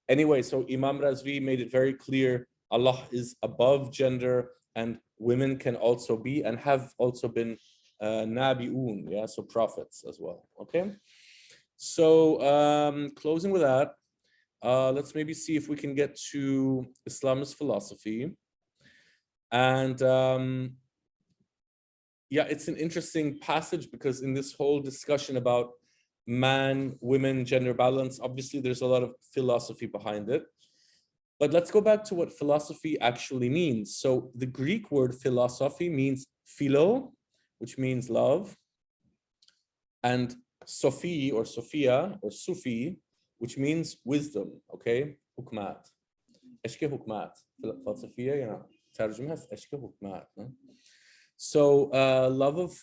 anyway, so Imam Razvi made it very clear Allah is above gender, and women can also be and have also been nabi'un, yeah, so prophets as well, okay? So closing with that, let's maybe see if we can get to Islamist philosophy. And yeah, it's an interesting passage because in this whole discussion about man, women, gender balance, obviously there's a lot of philosophy behind it. But let's go back to what philosophy actually means. So the Greek word philosophy means philo, which means love, and Sophie or Sophia or Sufi, which means wisdom, okay? Hukmat. Eshke hukmat. Philosophy, yeah. Tarjum has eshke hukmat. So love of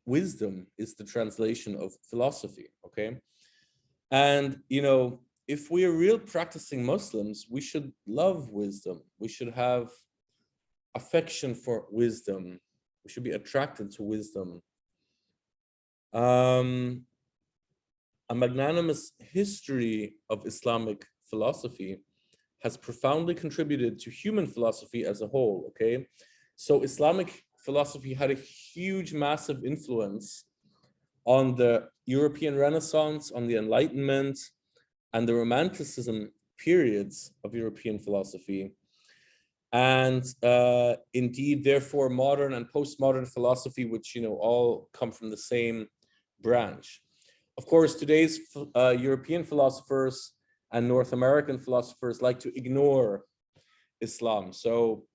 wisdom is the translation of philosophy, okay? And, you know, if we are real practicing Muslims, we should love wisdom. We should have affection for wisdom. We should be attracted to wisdom. A magnanimous history of Islamic philosophy has profoundly contributed to human philosophy as a whole, okay? So Islamic philosophy had a huge, massive influence on the European Renaissance, on the Enlightenment, and the Romanticism periods of European philosophy. And indeed, therefore, modern and postmodern philosophy, which, you know, all come from the same branch. Of course, today's European philosophers and North American philosophers like to ignore Islam. So,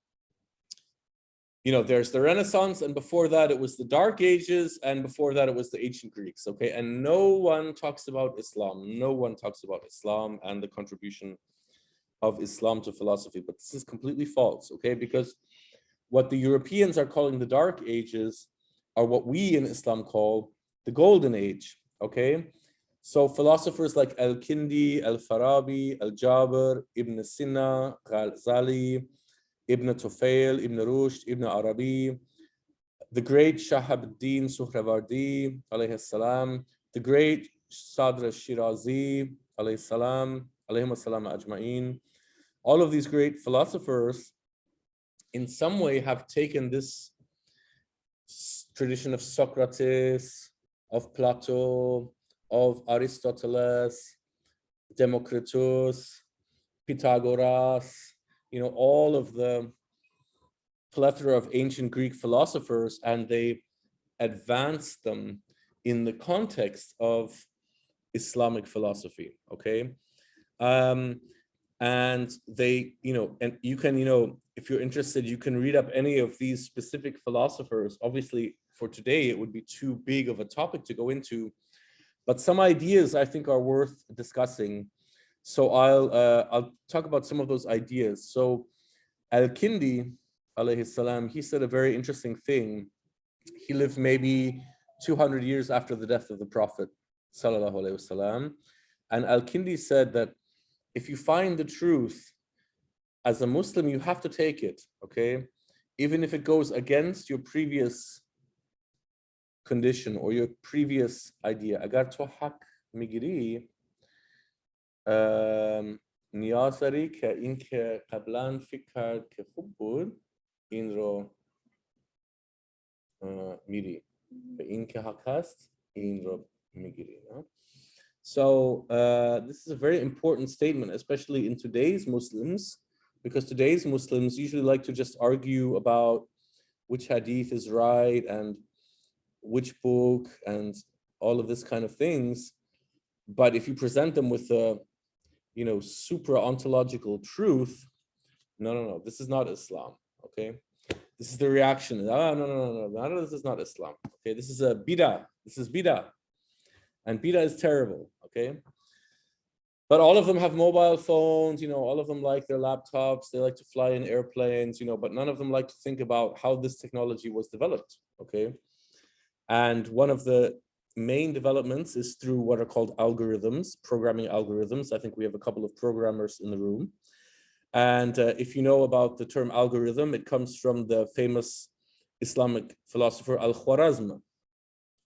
you know, there's the Renaissance, and before that it was the Dark Ages, and before that it was the ancient Greeks, okay? And no one talks about Islam. No one talks about Islam and the contribution of Islam to philosophy, but this is completely false, okay? Because what the Europeans are calling the Dark Ages are what we in Islam call the Golden Age, okay? So philosophers like Al-Kindi, Al-Farabi, Al-Jabr, Ibn Sina, Ghazali, Ibn Tufail, Ibn Rushd, Ibn Arabi, the great Shahabuddin Suhrawardi, alayhi salam, the great Sadr al-Shirazi, alayhi salam, alayhim salam ajma'in. All of these great philosophers in some way have taken this tradition of Socrates, of Plato, of Aristotle, Democritus, Pythagoras, you know, all of the plethora of ancient Greek philosophers, and they advanced them in the context of Islamic philosophy, okay? And they, you know, and you can, you know, if you're interested, you can read up any of these specific philosophers. Obviously, for today, it would be too big of a topic to go into. But some ideas I think are worth discussing. So I'll talk about some of those ideas. So Al-Kindi, alayhi salam, he said a very interesting thing. He lived maybe 200 years after the death of the Prophet, sallallahu alaihi wasallam. And Al-Kindi said that if you find the truth as a Muslim, you have to take it, okay? Even if it goes against your previous condition or your previous idea. Agar to haq migiri, نیاز داری که این که قبلا فکر کرد که خوب بود این رو میری و این که حق هست این رو میگیری. So this is a very important statement, especially in today's Muslims, because today's Muslims usually like to just argue about which hadith is right and which book and all of this kind of things. But if you present them with a supra ontological truth, no, this is not Islam, okay? This is the reaction. No, this is not Islam. Okay, this is a bid'ah. This is bid'ah. And bid'ah is terrible, okay? But all of them have mobile phones, all of them like their laptops, they like to fly in airplanes, but none of them like to think about how this technology was developed, okay? And one of the main developments is through what are called algorithms, programming algorithms. I think we have a couple of programmers in the room. And if you know about the term algorithm, it comes from the famous Islamic philosopher Al-Khwarazm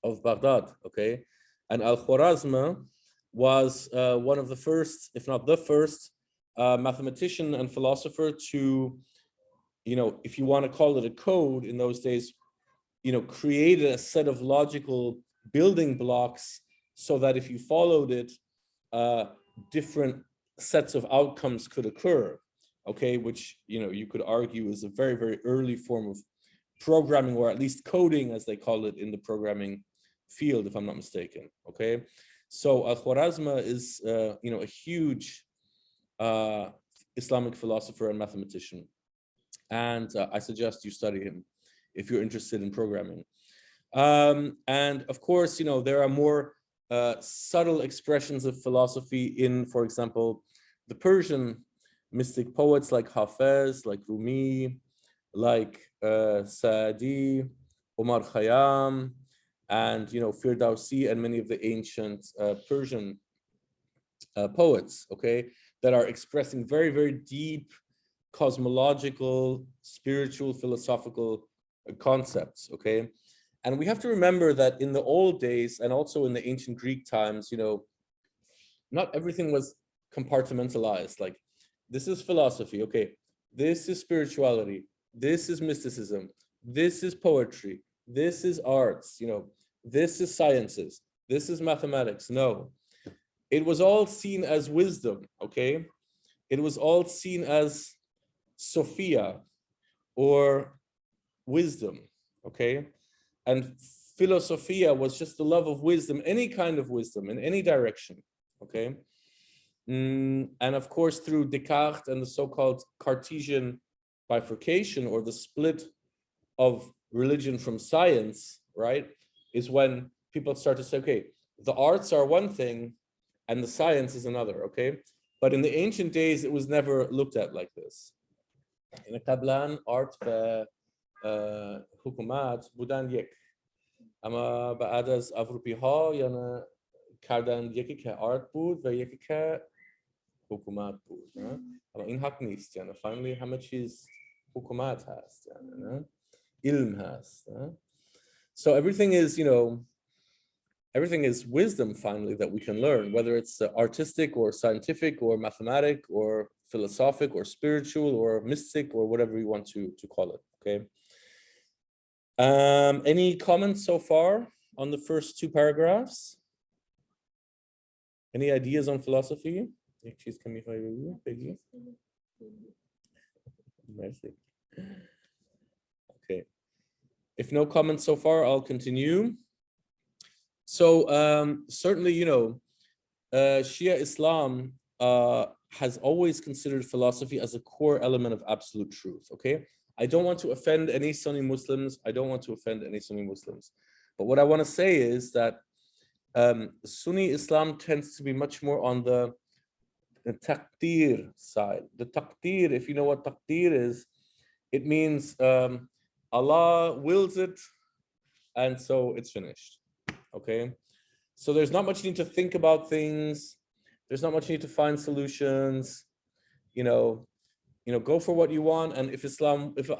of Baghdad, okay? And Al-Khwarazm was one of the first, if not the first, mathematician and philosopher to, if you want to call it a code in those days, created a set of logical building blocks so that if you followed it, different sets of outcomes could occur, okay, which you could argue is a very, very early form of programming, or at least coding, as they call it in the programming field, if I'm not mistaken, okay? So Al-Khwarazm is a huge Islamic philosopher and mathematician, and I suggest you study him if you're interested in programming. And of course, there are more subtle expressions of philosophy in, for example, the Persian mystic poets like Hafez, like Rumi, like Sa'di, Omar Khayyam, and Firdausi, and many of the ancient Persian poets, okay, that are expressing very, very deep cosmological, spiritual, philosophical concepts, okay? And we have to remember that in the old days and also in the ancient Greek times, not everything was compartmentalized. Like, this is philosophy, okay, this is spirituality, this is mysticism, this is poetry, this is arts, this is sciences, this is mathematics. No, it was all seen as wisdom, okay? It was all seen as Sophia or wisdom, okay? And philosophia was just the love of wisdom, any kind of wisdom in any direction, okay? And of course, through Descartes and the so-called Cartesian bifurcation, or the split of religion from science, right, is when people start to say, okay, the arts are one thing and the science is another, okay? But in the ancient days, it was never looked at like this. In قبلا art و حکومت بودن یک، اما بعد از اروپی ها یعنی کردن یکی که آرت بود و یکی که حکومت بود، اما این حق نیست، یعنی finally همه چیز حکومت هست، یعنی علم هست. So everything is, everything is wisdom finally that we can learn, whether it's artistic or scientific or mathematic or philosophic or spiritual or mystic or whatever you want to call it, okay? Any comments so far on the first two paragraphs? Any ideas on philosophy? Okay. If no comments so far, I'll continue. So certainly, Shia Islam has always considered philosophy as a core element of absolute truth, okay? I don't want to offend any Sunni Muslims. I don't want to offend any Sunni Muslims. But what I want to say is that Sunni Islam tends to be much more on the taqdeer side. The taqdeer, if you know what taqdeer is, it means Allah wills it, and so it's finished. Okay, so there's not much need to think about things. There's not much need to find solutions. You know, go for what you want, and if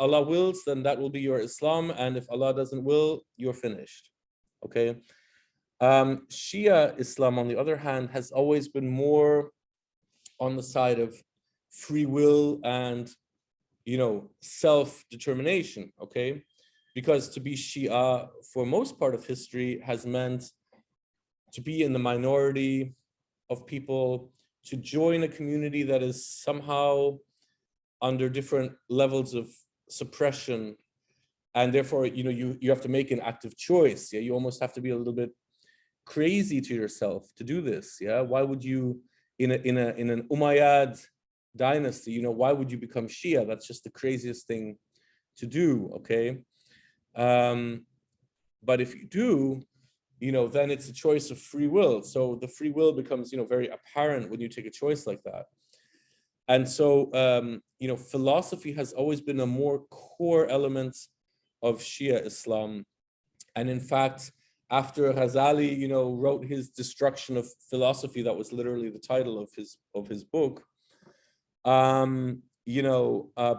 Allah wills, then that will be your Islam, and if Allah doesn't will, you're finished. Okay. Shia Islam, on the other hand, has always been more on the side of free will and, self-determination. Okay, because to be Shia for most part of history has meant to be in the minority of people, to join a community that is somehow under different levels of suppression, and therefore you have to make an active choice. Yeah, you almost have to be a little bit crazy to yourself to do this. Yeah, why would you in an Umayyad dynasty, why would you become Shia? That's just the craziest thing to do. Okay, but if you do, then it's a choice of free will. So the free will becomes very apparent when you take a choice like that. And so philosophy has always been a more core element of Shia Islam. And in fact, after Ghazali wrote his Destruction of Philosophy, that was literally the title of his book,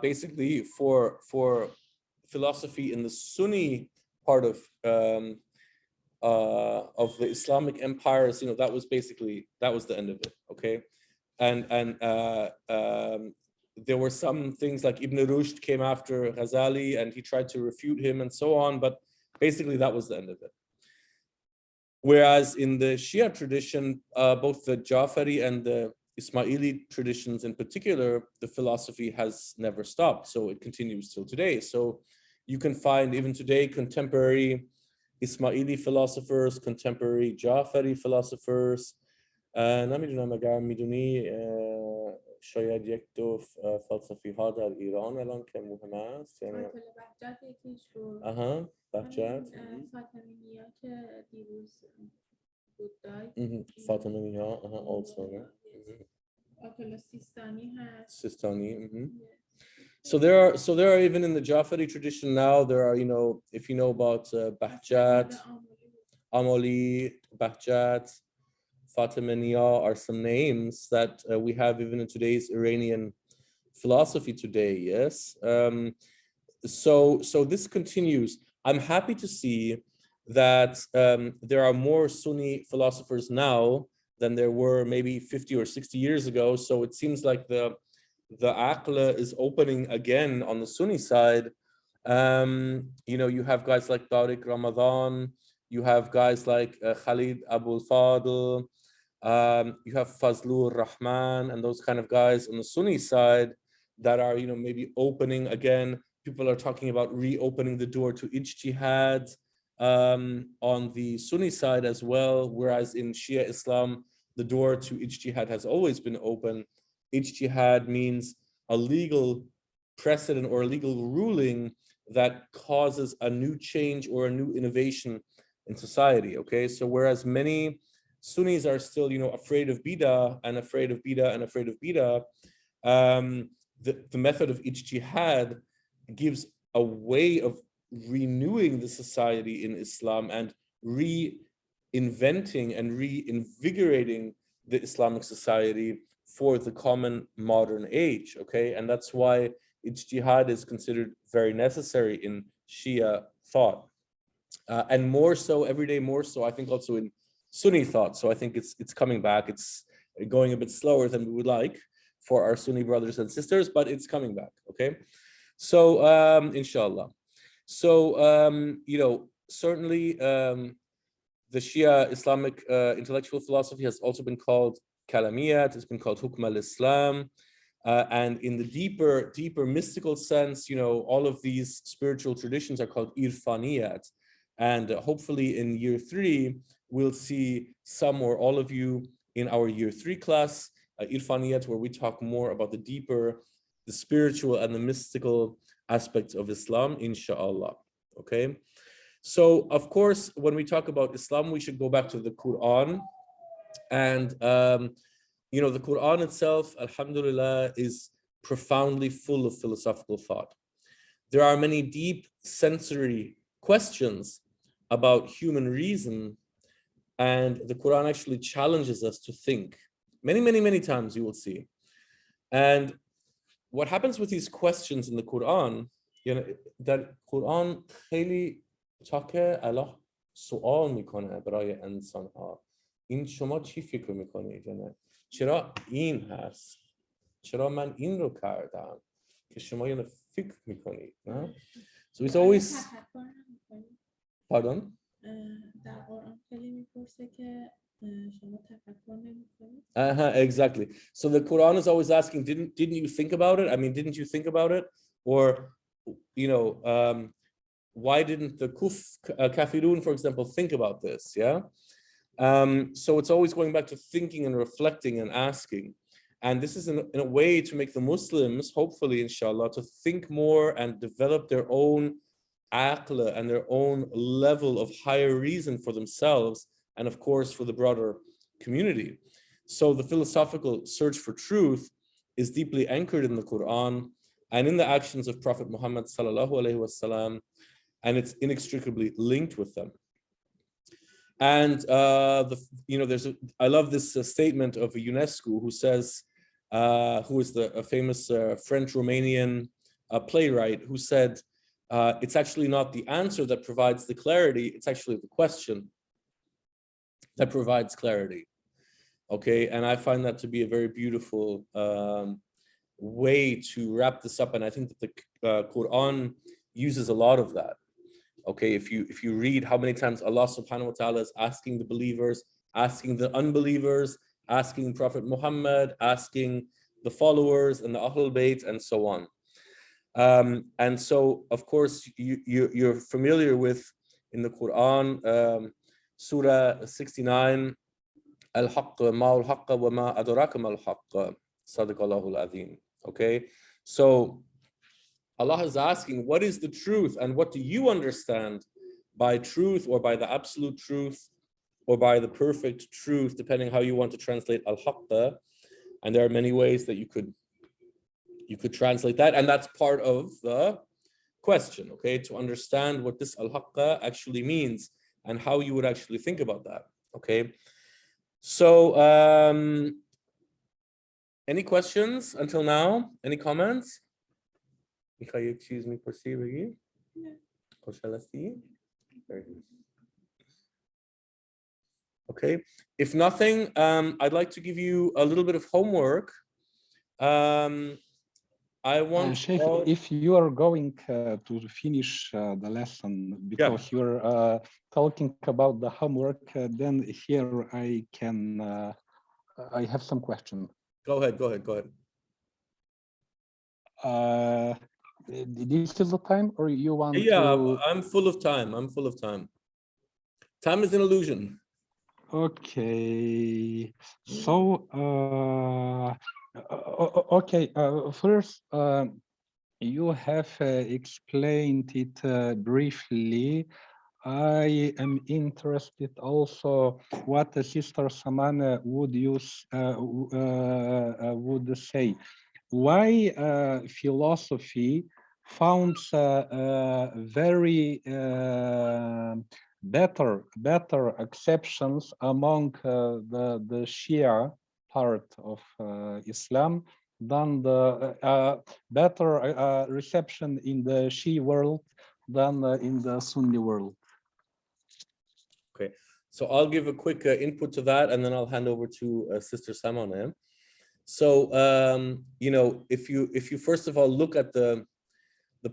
basically for philosophy in the Sunni part of the Islamic empires, that was the end of it. Okay, and there were some things like Ibn Rushd came after Ghazali and he tried to refute him and so on, but basically that was the end of it. Whereas in the Shia tradition, both the Jafari and the Ismaili traditions in particular, the philosophy has never stopped. So it continues till today. So you can find even today contemporary Ismaili philosophers, contemporary Jafari philosophers. نمیدونم اگر میدونی شاید یک دو فلسفی ها در ایران الان که مهم است یعنی بهجت یکیش رو بهجت فاطمی‌نیا که دیروز بود داید فاطمی‌نیا also آتلا سیستانی هست Sistani. So there are even in the Jafari tradition now, there are, if you know about Bahjat, Amoli, Bahjat, Fatimiyya are some names that we have even in today's Iranian philosophy today. Yes. So this continues. I'm happy to see that there are more Sunni philosophers now than there were maybe 50 or 60 years ago. So it seems like the Aql is opening again on the Sunni side. You have guys like Tariq Ramadan, you have guys like Khalid Abul Fadl, you have Fazlur Rahman and those kind of guys on the Sunni side that are, maybe opening again. People are talking about reopening the door to ijtihad on the Sunni side as well, whereas in Shia Islam, the door to ijtihad has always been open. Ijtihad means a legal precedent or a legal ruling that causes a new change or a new innovation in society. Okay, so whereas many Sunnis are still, afraid of bid'ah and afraid of bid'ah and afraid of bid'ah, the method of ijtihad gives a way of renewing the society in Islam and reinventing and reinvigorating the Islamic society for the common modern age. Okay, and that's why ijtihad is considered very necessary in Shia thought, and more so every day, more so I think also in Sunni thought. So I think it's coming back. It's going a bit slower than we would like for our Sunni brothers and sisters, but it's coming back. Okay, so inshallah. So certainly the Shia Islamic intellectual philosophy has also been called Kalamiyat. It's been called Hukm al-Islam. And in the deeper mystical sense, all of these spiritual traditions are called Irfaniyat. And hopefully in year 3, we'll see some or all of you in our year 3 class, Irfaniyat, where we talk more about the spiritual and the mystical aspects of Islam, inshallah. Okay. So of course, when we talk about Islam, we should go back to the Qur'an. And you know, the Qur'an itself, alhamdulillah, is profoundly full of philosophical thought. There are many deep sensory questions about human reason, and the Quran actually challenges us to think. Many times you will see. And what happens with these questions in the Quran, you know, that Quran خیلی تاکه الله سوال میکنه برای انسان ها. این شما چی فکر میکنید؟ یعنی چرا این هست؟ چرا من این رو کردم؟ که شما یعنی فکر میکنید. So it's always... Pardon? در قرآن خیلی میپرسه که شما تفکر نمیکنید. Exactly. So the Quran is always asking, didn't you think about it? I mean, didn't you think about it? Or, you know, why didn't the kafirun, for example, think about this? Yeah. So it's always going back to thinking and reflecting and asking. And this is in a way to make the Muslims, hopefully, inshallah, to think more and develop their own aqla and their own level of higher reason for themselves, and of course for the broader community. So the philosophical search for truth is deeply anchored in the Quran and in the actions of Prophet Muhammad sallallahu alaihi wasallam, and it's inextricably linked with them. And I love this statement of UNESCO, who says, who is a famous French-Romanian playwright, who said, it's actually not the answer that provides the clarity, it's actually the question that provides clarity. Okay, and I find that to be a very beautiful way to wrap this up, and I think that the Quran uses a lot of that. Okay, if you read how many times Allah subhanahu wa ta'ala is asking the believers, asking the unbelievers, asking Prophet Muhammad, asking the followers and the Ahl al Bayt, and so on. And so, of course, you're familiar with, in the Quran, Surah 69, Al-Haqq ma'al haqq wa ma adraka ma'al haqq, Sadaqallahu al-Azim. Okay, so Allah is asking, what is the truth, and what do you understand by truth, or by the absolute truth, or by the perfect truth, depending how you want to translate al-haqq. And there are many ways that you could translate that, and that's part of the question, okay, to understand what this al-haqq actually means and how you would actually think about that. Okay, so any questions until now? Any comments? Excuse me, proceed. Or shall I see? Very good. Okay, if nothing, I'd like to give you a little bit of homework. I want Sheikh, if you are going to finish the lesson, because you're talking about the homework, then here I can, I have some question. Go ahead. This is the time, or you want to... I'm full of time. Time is an illusion. Okay, so okay, first you have explained it briefly. I am interested also what Sister Samana would say. Why philosophy found very better exceptions among the Shia part of Islam than the better reception in the Shia world than in the Sunni world? Okay, so I'll give a quick input to that, and then I'll hand over to Sister Samana. So you know, if you first of all look at the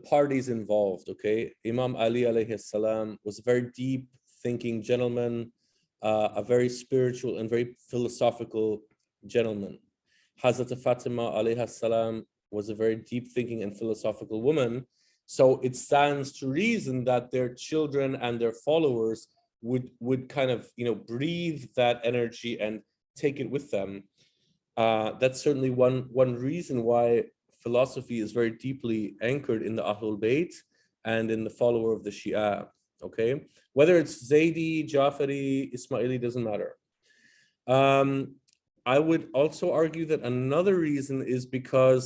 parties involved, okay, Imam Ali alayhi salam was a very deep thinking gentleman, a very spiritual and very philosophical gentleman. Hazrat Fatima alayhi salam was a very deep thinking and philosophical woman. So it stands to reason that their children and their followers would kind of, you know, breathe that energy and take it with them. That's certainly one reason why philosophy is very deeply anchored in the Ahl al Bayt and in the follower of the Shia, okay? Whether it's Zaydi, Jafari, Ismaili, doesn't matter. I would also argue that another reason is because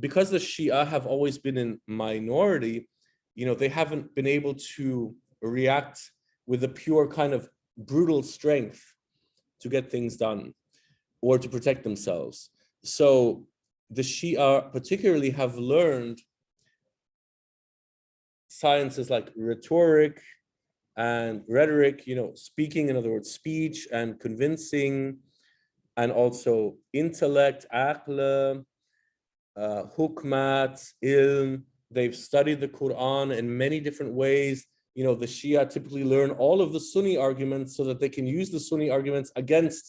the Shia have always been in minority, you know, they haven't been able to react with a pure kind of brutal strength to get things done or to protect themselves. So the Shia particularly have learned sciences like rhetoric and rhetoric, you know, speaking, in other words, speech and convincing, and also intellect, aql, hukmat, ilm. They've studied the Qur'an in many different ways. You know, the Shia typically learn all of the Sunni arguments so that they can use the Sunni arguments against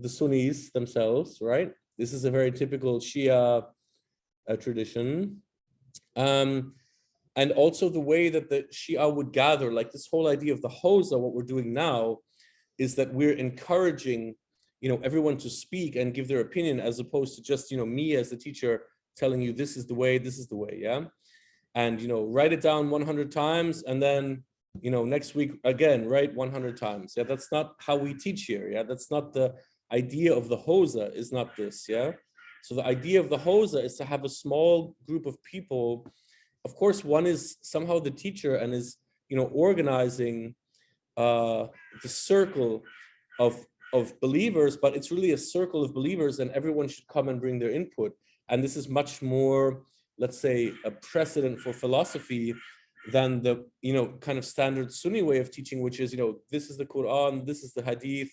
the Sunnis themselves, right? This is a very typical Shia tradition. And also the way that the Shia would gather, like this whole idea of the Hawza, what we're doing now, is that we're encouraging, you know, everyone to speak and give their opinion, as opposed to just, you know, me as the teacher telling you this is the way, yeah? And, you know, write it down 100 times and then, you know, next week again, write 100 times. Yeah, that's not how we teach here. Yeah, that's not the idea of the Hawza, is not this. Yeah, so the idea of the Hawza is to have a small group of people. Of course, one is somehow the teacher and is, you know, organizing the circle of believers, but it's really a circle of believers and everyone should come and bring their input. And this is much more, let's say, a precedent for philosophy than the, you know, kind of standard Sunni way of teaching, which is, you know, this is the Quran, this is the Hadith,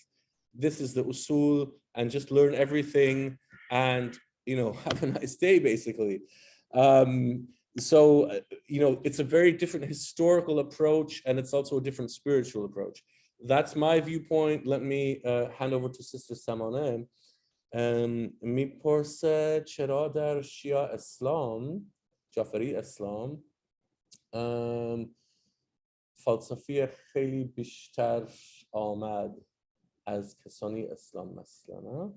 this is the usul, and just learn everything and, you know, have a nice day, basically. So, you know, it's a very different historical approach, and it's also a different spiritual approach. That's my viewpoint. Let me hand over to Sister Samane. میپرسه چرا در شیعه اسلام، جعفری اسلام، فلسفی خیلی بیشتر آمد از کسانی اسلام مثلا؟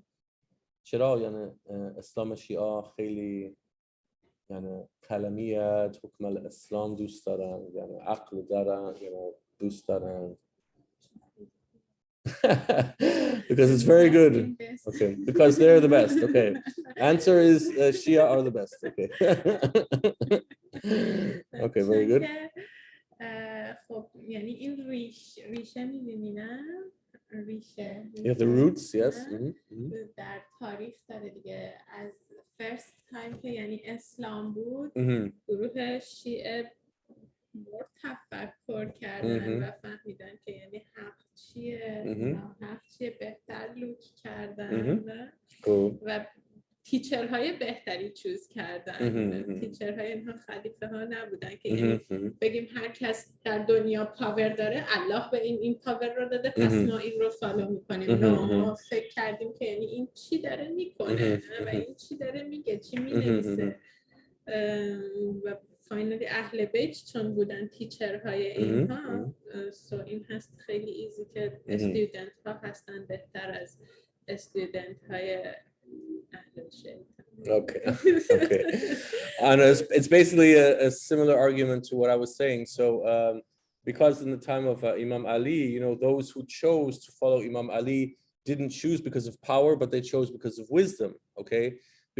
چرا یعنی اسلام شیعه خیلی یعنی کلمیت، حکم الاسلام دوست دارن، یعنی عقل دارن، یعنی دوست دارن؟ Because it's very good. Okay, because they're the best. Okay, answer is Shia are the best. Okay. Okay, very good. خب یعنی این ریشه می‌بینی نه؟ ریشه. Yeah, the roots, yes. در تاریخ داره دیگه، از first time که یعنی اسلام بود، گروه شیعه تفکر کردن و فهمیدن که یعنی حق چیه، حق چیه، بهتر لوک کردن و تیچرهای بهتری چوز کردن. تیچرهای اینها خلیفه ها نبودن که یعنی بگیم هر کس در دنیا پاور داره، الله به این پاور رو داده پس ما این رو فالو میکنیم. ما فکر کردیم که یعنی این چی داره میکنه و این چی داره میگه، چی مینویسه. و فاینالی اهل بیت چون بودن تیچرهای اینها، سو این هست خیلی ایزی که استودنت ها هستن بهتر از استودنت های اهل شیطان. Okay. Okay. And it's basically a similar argument to what I was saying. So because in the time of Imam Ali, you know, those who chose to follow Imam Ali didn't choose because of power, but they chose because of wisdom. Okay.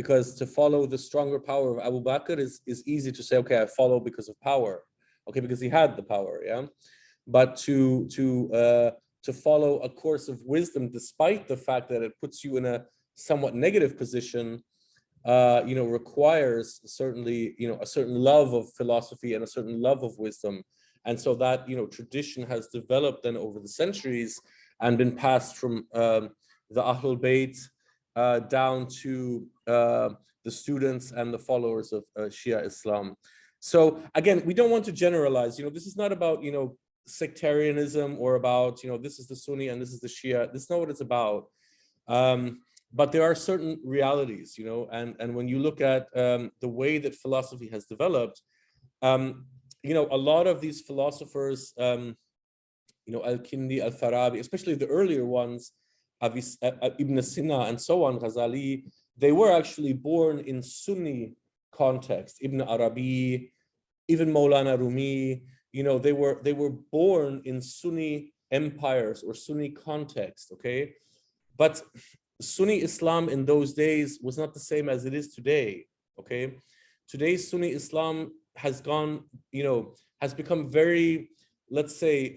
Because to follow the stronger power of Abu Bakr is easy to say, okay, I follow because of power, okay, because he had the power, yeah. But to follow a course of wisdom, despite the fact that it puts you in a somewhat negative position, you know, requires certainly, you know, a certain love of philosophy and a certain love of wisdom, and so that, you know, tradition has developed then over the centuries and been passed from the Ahl al Bayt down to the students and the followers of Shia Islam. So again, we don't want to generalize. You know, this is not about, you know, sectarianism or about, you know, this is the Sunni and this is the Shia. This is not what it's about. But there are certain realities, you know, and when you look at the way that philosophy has developed, you know, a lot of these philosophers, you know, Al-Kindi, Al-Farabi, especially the earlier ones, Ibn Sina and so on, Ghazali, they were actually born in Sunni context. Ibn Arabi, even Maulana Rumi, you know, they were born in Sunni empires or Sunni context, okay? But Sunni Islam in those days was not the same as it is today, okay? Today's Sunni Islam has gone, you know, has become very, let's say,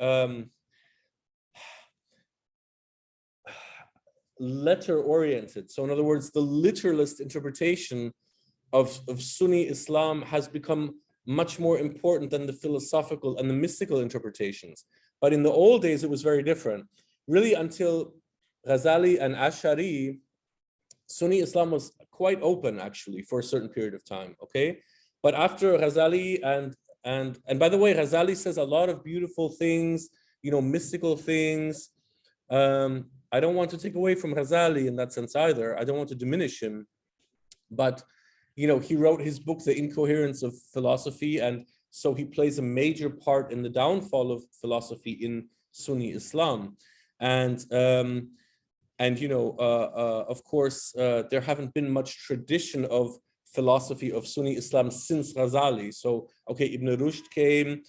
letter-oriented. So in other words, the literalist interpretation of Sunni Islam has become much more important than the philosophical and the mystical interpretations. But in the old days, it was very different. Really, until Ghazali and Ash'ari, Sunni Islam was quite open, actually, for a certain period of time, okay? But after Ghazali and by the way, Ghazali says a lot of beautiful things, you know, mystical things. I don't want to take away from Ghazali in that sense either. I don't want to diminish him. But, you know, he wrote his book, The Incoherence of Philosophy, and so he plays a major part in the downfall of philosophy in Sunni Islam. And you know, of course, there haven't been much tradition of philosophy of Sunni Islam since Ghazali. So, okay, Ibn Rushd came,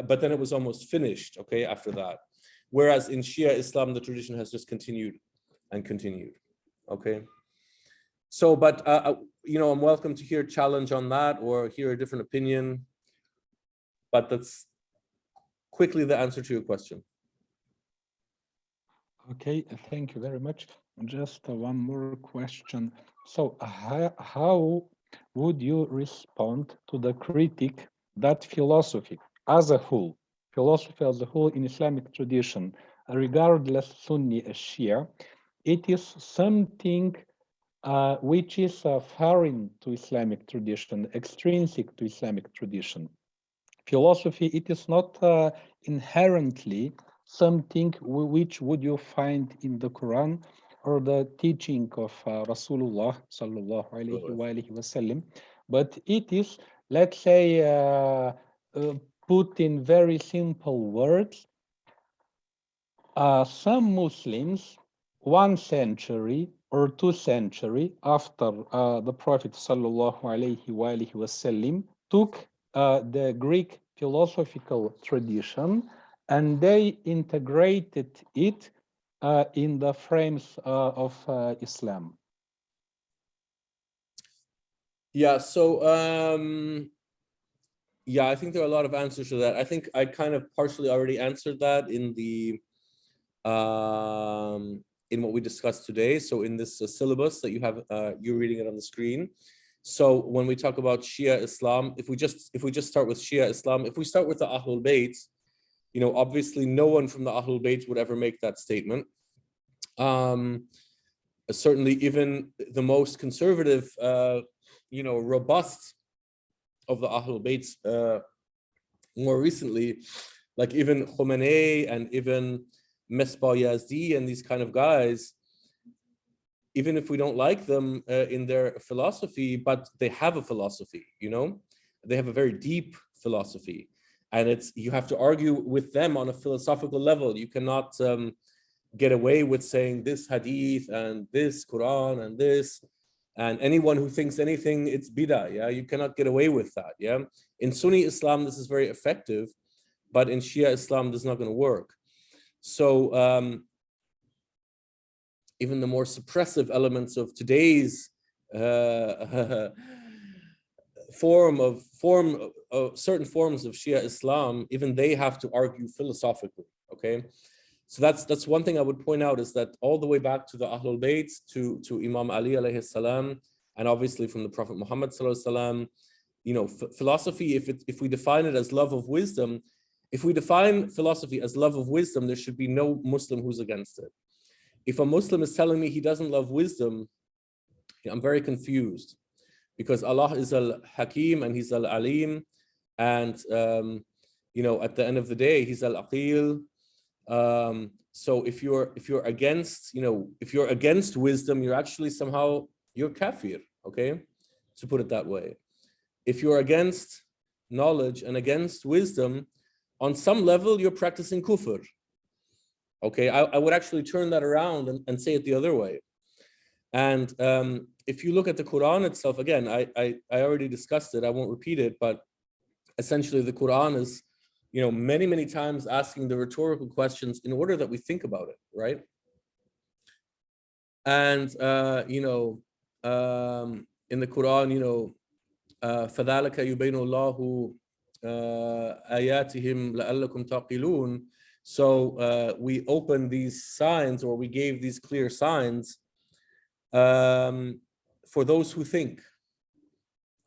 but then it was almost finished, okay, after that. Whereas in Shia Islam, the tradition has just continued and continued, okay? So, but, you know, I'm welcome to hear a challenge on that or hear a different opinion, but that's quickly the answer to your question. Okay, thank you very much. Just one more question. So how would you respond to the critique that philosophy as a whole in Islamic tradition, regardless Sunni or Shia, it is something which is foreign to Islamic tradition, extrinsic to Islamic tradition. Philosophy, it is not inherently something which would you find in the Quran or the teaching of Rasulullah sallallahu alaihi wasallam, but it is, let's say, put in very simple words, some Muslims 1 century or 2 centuries after the Prophet sallallahu alaihi wasallam took the Greek philosophical tradition and they integrated it in the frames of Islam. Yeah, so yeah, I think there are a lot of answers to that. I think I kind of partially already answered that in the in what we discussed today. So in this syllabus that you have, you're reading it on the screen. So when we talk about Shia Islam, if we just start with Shia Islam, if we start with the Ahl al Bayt, you know, obviously no one from the Ahl al Bayt would ever make that statement. Certainly even the most conservative, you know, robust of the Ahl al Bayt more recently, like even Khomeini and even Mesbah Yazdi and these kind of guys, even if we don't like them in their philosophy, but they have a philosophy, you know, they have a very deep philosophy, and you have to argue with them on a philosophical level. You cannot get away with saying this hadith and this Quran and this, and anyone who thinks anything, it's bid'ah. Yeah, you cannot get away with that. Yeah, in Sunni Islam this is very effective, but in Shia Islam this is not going to work. So even the more suppressive elements of today's certain forms of Shia Islam, even they have to argue philosophically. Okay, so that's one thing I would point out, is that all the way back to the Ahl al Bayt, to Imam Ali alayhi salam, and obviously from the Prophet Muhammad sallallahu alaihi wasallam, you know, philosophy, if we define it as love of wisdom, if we define philosophy as love of wisdom, there should be no Muslim who's against it. If a Muslim is telling me he doesn't love wisdom, I'm very confused, because Allah is Al-Hakim and He's Al-Alim, and you know, at the end of the day, He's Al-Aqil. So if you're against, you know, if you're against wisdom, you're actually somehow, you're kafir, okay, to put it that way. If you're against knowledge and against wisdom, on some level, you're practicing kufr. Okay, I would actually turn that around and say it the other way. And if you look at the Quran itself, again, I already discussed it, I won't repeat it, but essentially the Quran is, many, many times asking the rhetorical questions in order that we think about it, right? And, in the Quran, فَذَلَكَ يُبَيْنُ اللَّهُ آيَاتِهِمْ لَأَلَّكُمْ تَعْقِلُونَ. So we opened these signs, or we gave these clear signs for those who think.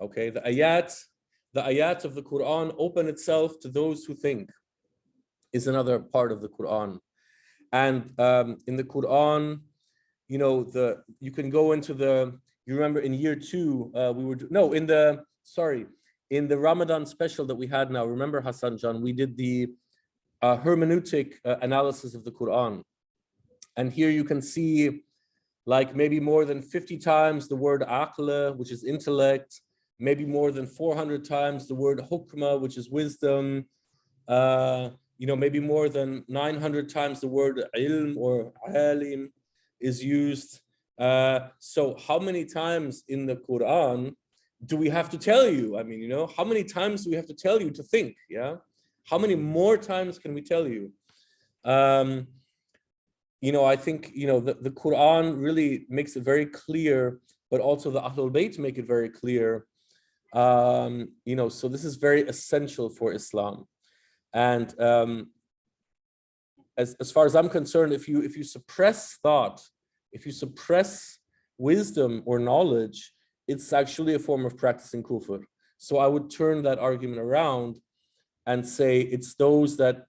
Okay, the ayat of the Quran open itself to those who think, is another part of the Quran. And in the Quran, you can go into you remember in year 2, in the Ramadan special that we had now, remember Hassan Jan, we did the hermeneutic analysis of the Quran. And here you can see like maybe more than 50 times the word aqla, which is intellect, maybe more than 400 times the word hukma, which is wisdom, maybe more than 900 times the word ilm or alim is used. So how many times in the Quran do we have to tell you? I mean, how many times do we have to tell you to think? Yeah. How many more times can we tell you? I think, the Quran really makes it very clear, but also the Ahl al Bayt make it very clear. So this is very essential for Islam. And as far as I'm concerned, if you suppress thought, if you suppress wisdom or knowledge, it's actually a form of practicing kufr. So I would turn that argument around and say it's those that,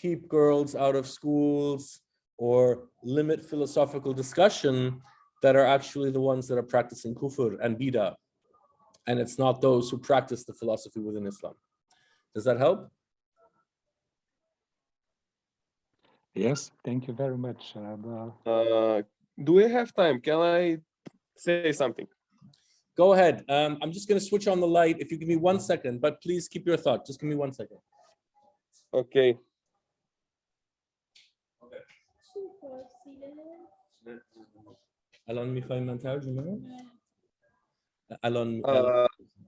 keep girls out of schools or limit philosophical discussion that are actually the ones that are practicing kufr and bid'ah. And it's not those who practice the philosophy within Islam. Does that help? Yes, thank you very much. Do we have time? Can I say something? Go ahead. I'm just going to switch on the light. If you give me 1 second, but please keep your thought. Just give me 1 second. Okay. الان میخوای من ترجمه؟ الان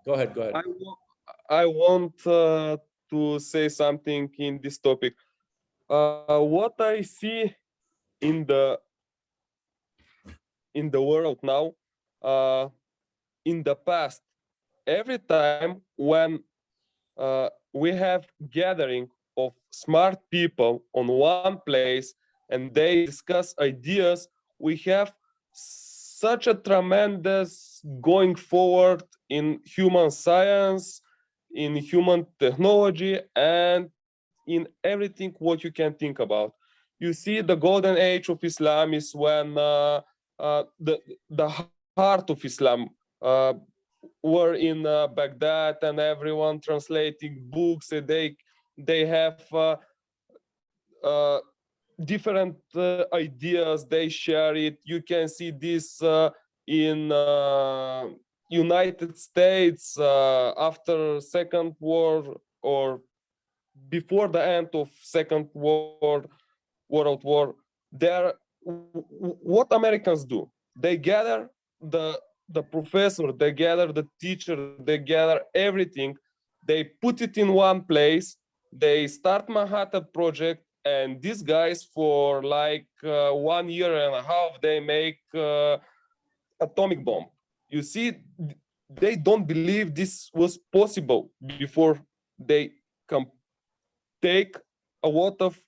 go ahead. I want to say something in this topic. What I see in the world now, in the past, every time when we have gathering of smart people on one place and they discuss ideas, we have such a tremendous going forward in human science, in human technology, and in everything what you can think about. You see, the golden age of Islam is when the heart of Islam were in Baghdad, and everyone translating books, and they have different ideas, they share it. You can see this in United States after Second War or before the end of Second World War. What Americans do, they gather the professor, they gather the teacher, they gather everything, they put it in one place, they start Manhattan Project, and these guys for like 1.5 years, they make atomic bomb. You see, they don't believe this was possible before they can take a lot of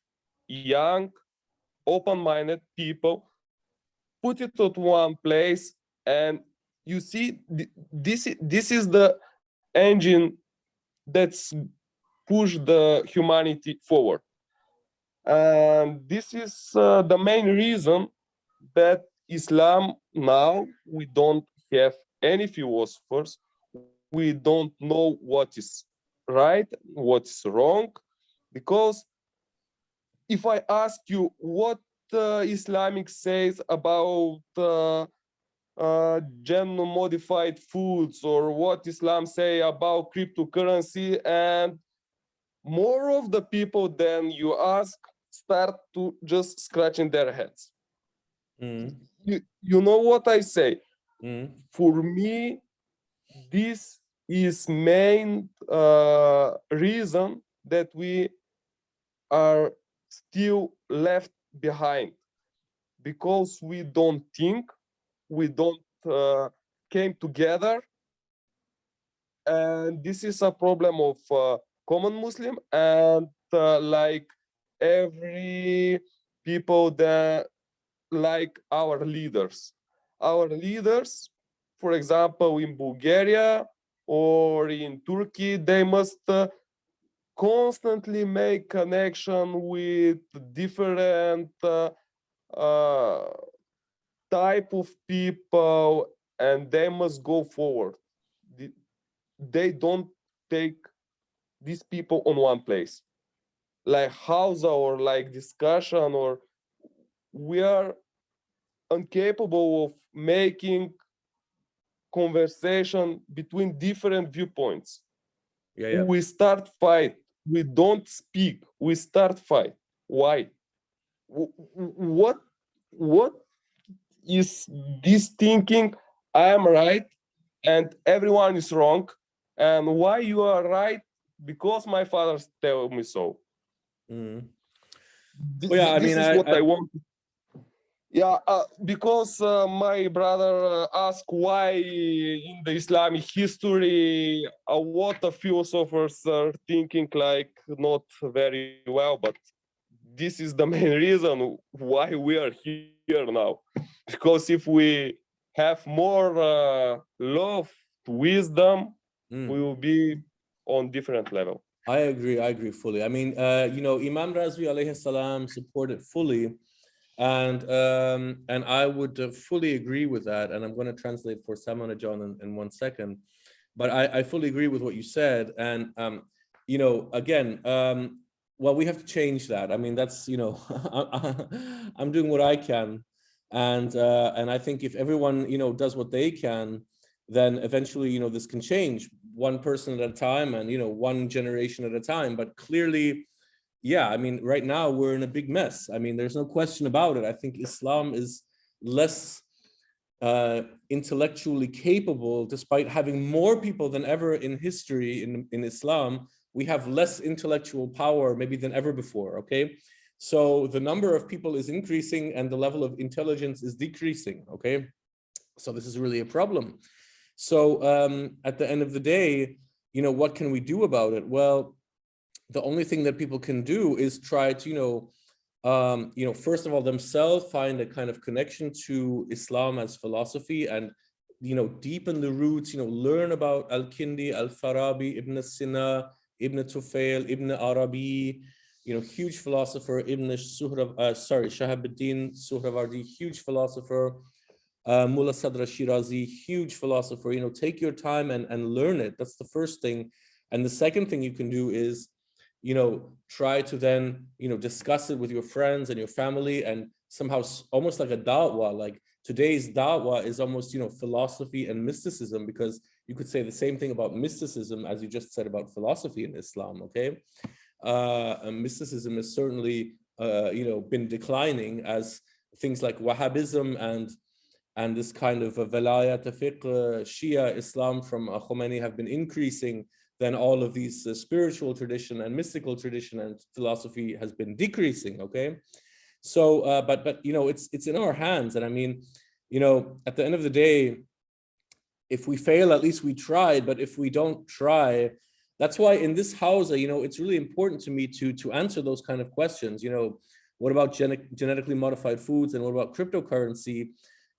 young, open-minded people, put it at one place, and you see, this is the engine that's pushed the humanity forward. And this is the main reason that Islam now, we don't have any philosophers, we don't know what is right, what is wrong, because if I ask you what Islamic says about gene-modified foods, or what Islam say about cryptocurrency, and more of the people than you ask start to just scratching their heads. you know what I say? Mm. For me, this is main reason that we are still left behind, because we don't think, we don't came together, and this is a problem of common Muslim, and like every people that like our leaders. Our leaders, for example, in Bulgaria or in Turkey, they must constantly make connection with different type of people, and they must go forward. They don't take these people on one place, like house or like discussion, or we are incapable of making conversation between different viewpoints. Yeah. We start fight. We don't speak. We start fight. Why? What is this thinking? I am right and everyone is wrong. And why you are right? Because my father tell me so. Mm. Well, yeah, I this mean, is what I want. Yeah, because my brother asked why in the Islamic history a lot of philosophers are thinking like not very well, but this is the main reason why we are here now. Because if we have more love, wisdom, we will be on different level. I agree fully. I mean, Imam Razvi alayhi salam supported fully. And I would fully agree with that. And I'm going to translate for Samana John in 1 second. But I fully agree with what you said. And, again, well, we have to change that. I mean, that's, I'm doing what I can. And I think if everyone, does what they can, then eventually, this can change one person at a time and, one generation at a time. But clearly, yeah, I mean, right now we're in a big mess. I mean, there's no question about it. I think Islam is less intellectually capable, despite having more people than ever in history in Islam. We have less intellectual power maybe than ever before, okay? So the number of people is increasing and the level of intelligence is decreasing, okay? So this is really a problem. So at the end of the day, what can we do about it? Well, the only thing that people can do is try to, first of all, themselves find a kind of connection to Islam as philosophy and, deepen the roots, learn about Al-Kindi, Al-Farabi, Ibn Sina, Ibn Tufail, Ibn Arabi, huge philosopher, Shahabuddin Suhrawardi, huge philosopher, Mullah Sadr Shirazi, huge philosopher, take your time and learn it. That's the first thing. And the second thing you can do is, try to then, discuss it with your friends and your family, and somehow almost like a da'wah, like today's da'wah is almost, philosophy and mysticism, because you could say the same thing about mysticism as you just said about philosophy in Islam, okay? And mysticism has certainly, been declining as things like Wahhabism and this kind of Velayat fiqh, Shia Islam from Khomeini have been increasing. Then all of these spiritual tradition and mystical tradition and philosophy has been decreasing, okay? So, but it's in our hands. And I mean, at the end of the day, if we fail, at least we tried. But if we don't try, that's why in this house, it's really important to me to answer those kind of questions. What about genetically modified foods, and what about cryptocurrency?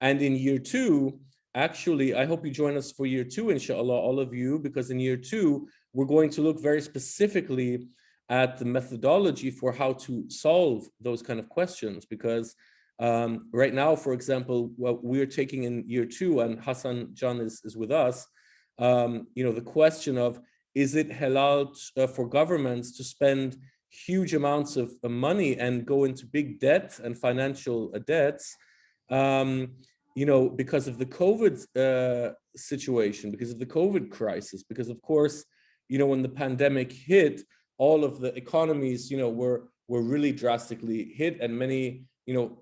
And in year 2, actually, I hope you join us for year 2, inshallah, all of you, because in year 2, we're going to look very specifically at the methodology for how to solve those kind of questions. Because right now, for example, what we're taking in year 2, and Hassan John is with us, the question of, is it halal for governments to spend huge amounts of money and go into big debt and financial debts, because of the COVID situation, because of the COVID crisis, because of course, when the pandemic hit, all of the economies, were really drastically hit, and many,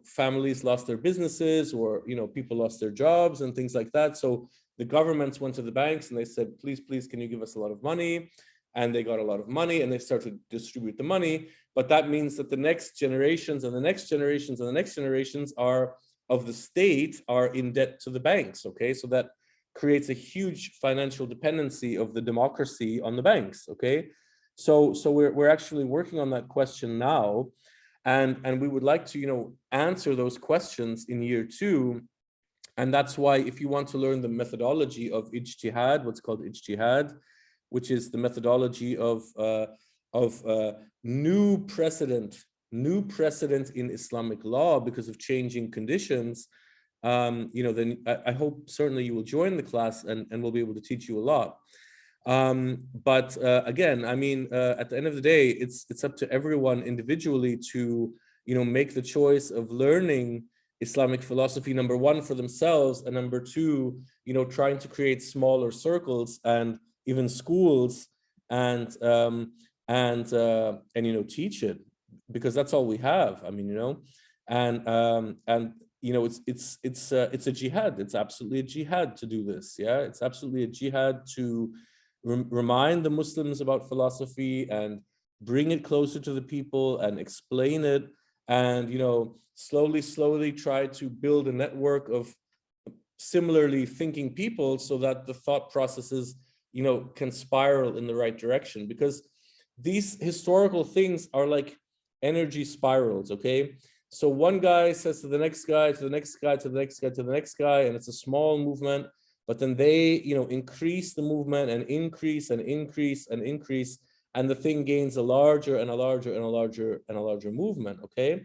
families lost their businesses, or, people lost their jobs and things like that. So the governments went to the banks and they said, please, can you give us a lot of money? And they got a lot of money and they started to distribute the money. But that means that the next generations and the next generations and the next generations of the state are in debt to the banks, okay? So that creates a huge financial dependency of the democracy on the banks, okay? So we're actually working on that question now. And we would like to, answer those questions in year 2. And that's why if you want to learn the methodology of ijtihad, what's called ijtihad, which is the methodology of new precedent in Islamic law because of changing conditions, then I hope certainly you will join the class and we'll be able to teach you a lot. But again, I mean, at the end of the day, it's up to everyone individually to, make the choice of learning Islamic philosophy, number 1, for themselves, and number 2, trying to create smaller circles and even schools and teach it, because that's all we have. I mean, it's a jihad. It's absolutely a jihad to do this. Yeah, it's absolutely a jihad to remind the Muslims about philosophy and bring it closer to the people and explain it, and slowly try to build a network of similarly thinking people so that the thought processes can spiral in the right direction, because these historical things are like energy spirals, okay? So one guy says to the next guy, to the next guy, to the next guy, to the next guy, and it's a small movement, but then they, increase the movement and increase and increase and increase, and the thing gains a larger and a larger and a larger and a larger movement, okay?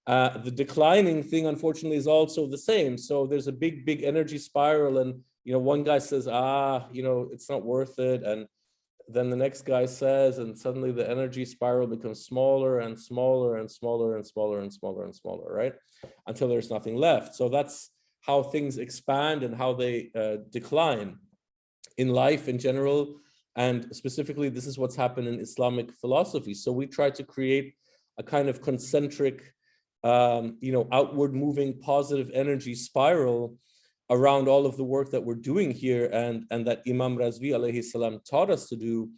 The declining thing, unfortunately, is also the same. So there's a big energy spiral, and, one guy says, it's not worth it. And then the next guy says, and suddenly the energy spiral becomes smaller and smaller and smaller and smaller and smaller and smaller, right? Until there's nothing left. So that's how things expand and how they decline in life in general. And specifically, this is what's happened in Islamic philosophy. So we try to create a kind of concentric, outward moving positive energy spiral around all of the work that we're doing here, and that Imam Razvi alayhi salam taught us to do,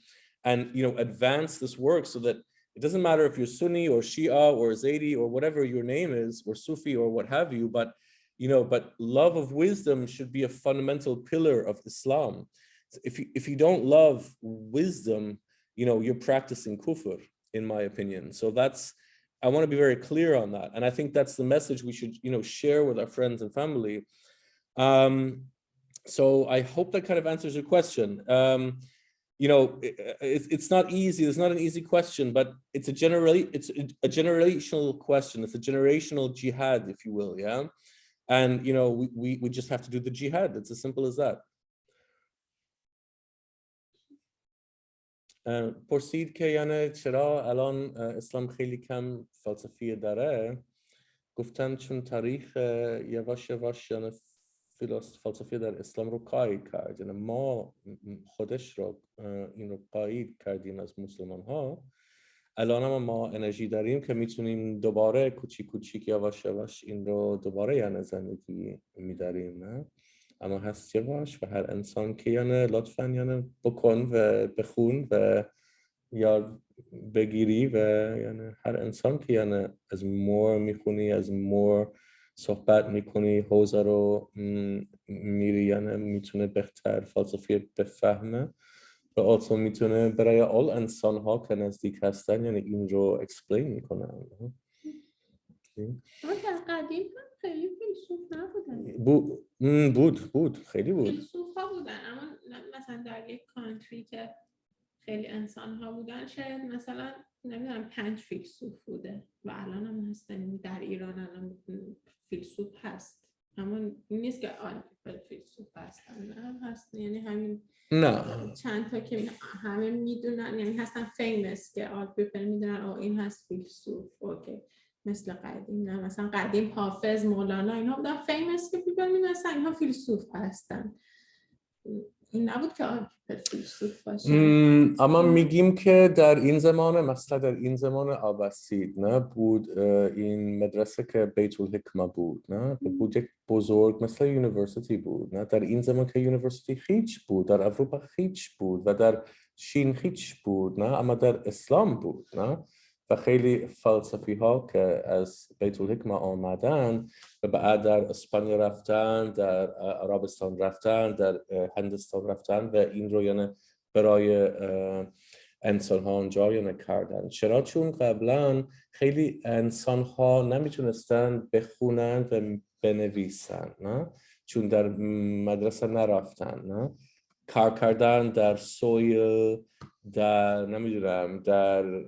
and advance this work so that it doesn't matter if you're Sunni or Shia or Zaidi or whatever your name is, or Sufi or what have you, but love of wisdom should be a fundamental pillar of Islam. If you don't love wisdom, you're practicing kufr, in my opinion. So I want to be very clear on that, and I think that's the message we should share with our friends and family. So I hope that kind of answers your question. It's not easy. It's not an easy question, but it's a generational question. It's a generational jihad, if you will. Yeah. And, we just have to do the jihad. It's as simple as that. پرسید که یعنی چرا الان اسلام خیلی کم فلسفی داره. گفتن چون تاریخ یواش یعنی فلسفی در اسلام رو قاید کرد. یعنی ما خودش رو این رو قاید کردیم از مسلمان ها. الان هم ما انرژی داریم که میتونیم دوباره کوچیک یواش این رو دوباره یعنی زندگی میداریم، نه؟ اما هست یواش و هر انسان که یعنی لطفاً یعنی بکن و بخون و یا بگیری، و یعنی هر انسان که یعنی از مور میخونی، از مور صحبت میکنی، حوزه رو میری، یعنی میتونه بهتر فلسفی بفهمه و also میتونه برای all انسان ها که نزدیک هستن یعنی این رو اکسپلین میکنن. اما در قدیم هم خیلی فیلسوف نبودن. بود خیلی بود. فیلسوف ها بودن، اما مثلا در یک کانتری که خیلی انسان ها بودن شاید مثلا نمیدونم 5 فیلسوف بوده و الان هم هستن. در ایران الان فیلسوف هست، اما این نیست که فیلسوف هستن، نه هست، یعنی همین نه چند تا که همه میدونن، یعنی هستن فیمس که آل پیپل میدونن این هست فیلسوف. اوکی، مثل قدیم نه، مثلا قدیم حافظ، مولانا، اینها بودن فیمس که پیپل میدونستن اینها فیلسوف هستن. این نبود که فیلسوف باشه. اما میگیم که در این زمان مثلا در این زمان عباسید نه بود این مدرسه که بیت الحکمه بود نه بود یک بزرگ مثل یونیورسیتی بود نه در این زمان که یونیورسیتی هیچ بود در اروپا هیچ بود و در چین هیچ بود نه اما در اسلام بود نه و خیلی فلسفی ها که از بیت الحکمه آمدن و بعد در اسپانیا رفتن در عربستان رفتن در هندستان رفتن و این رو یعنی برای انسان ها اونجا یعنی کردن. چرا؟ چون قبلا خیلی انسان ها نمیتونستن بخونن و بنویسن نه چون در مدرسه نرفتن نه کار کردن در سویل در نمیدونم در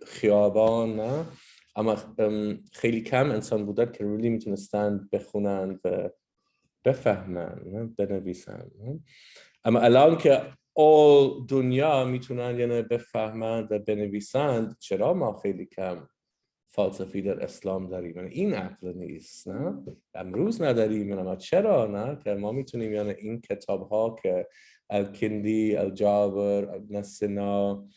خیابان نه اما خیلی کم انسان بودن که رولی میتونستن بخونن و بفهمن بنویسن اما الان که all دنیا میتونن یعنی بفهمن و بنویسند چرا ما خیلی کم فلسفی در اسلام داریم یعنی این عقل نیست نه امروز نداریم اما چرا نه که ما میتونیم یعنی این کتاب ها که الکندی الجابر ابن سینا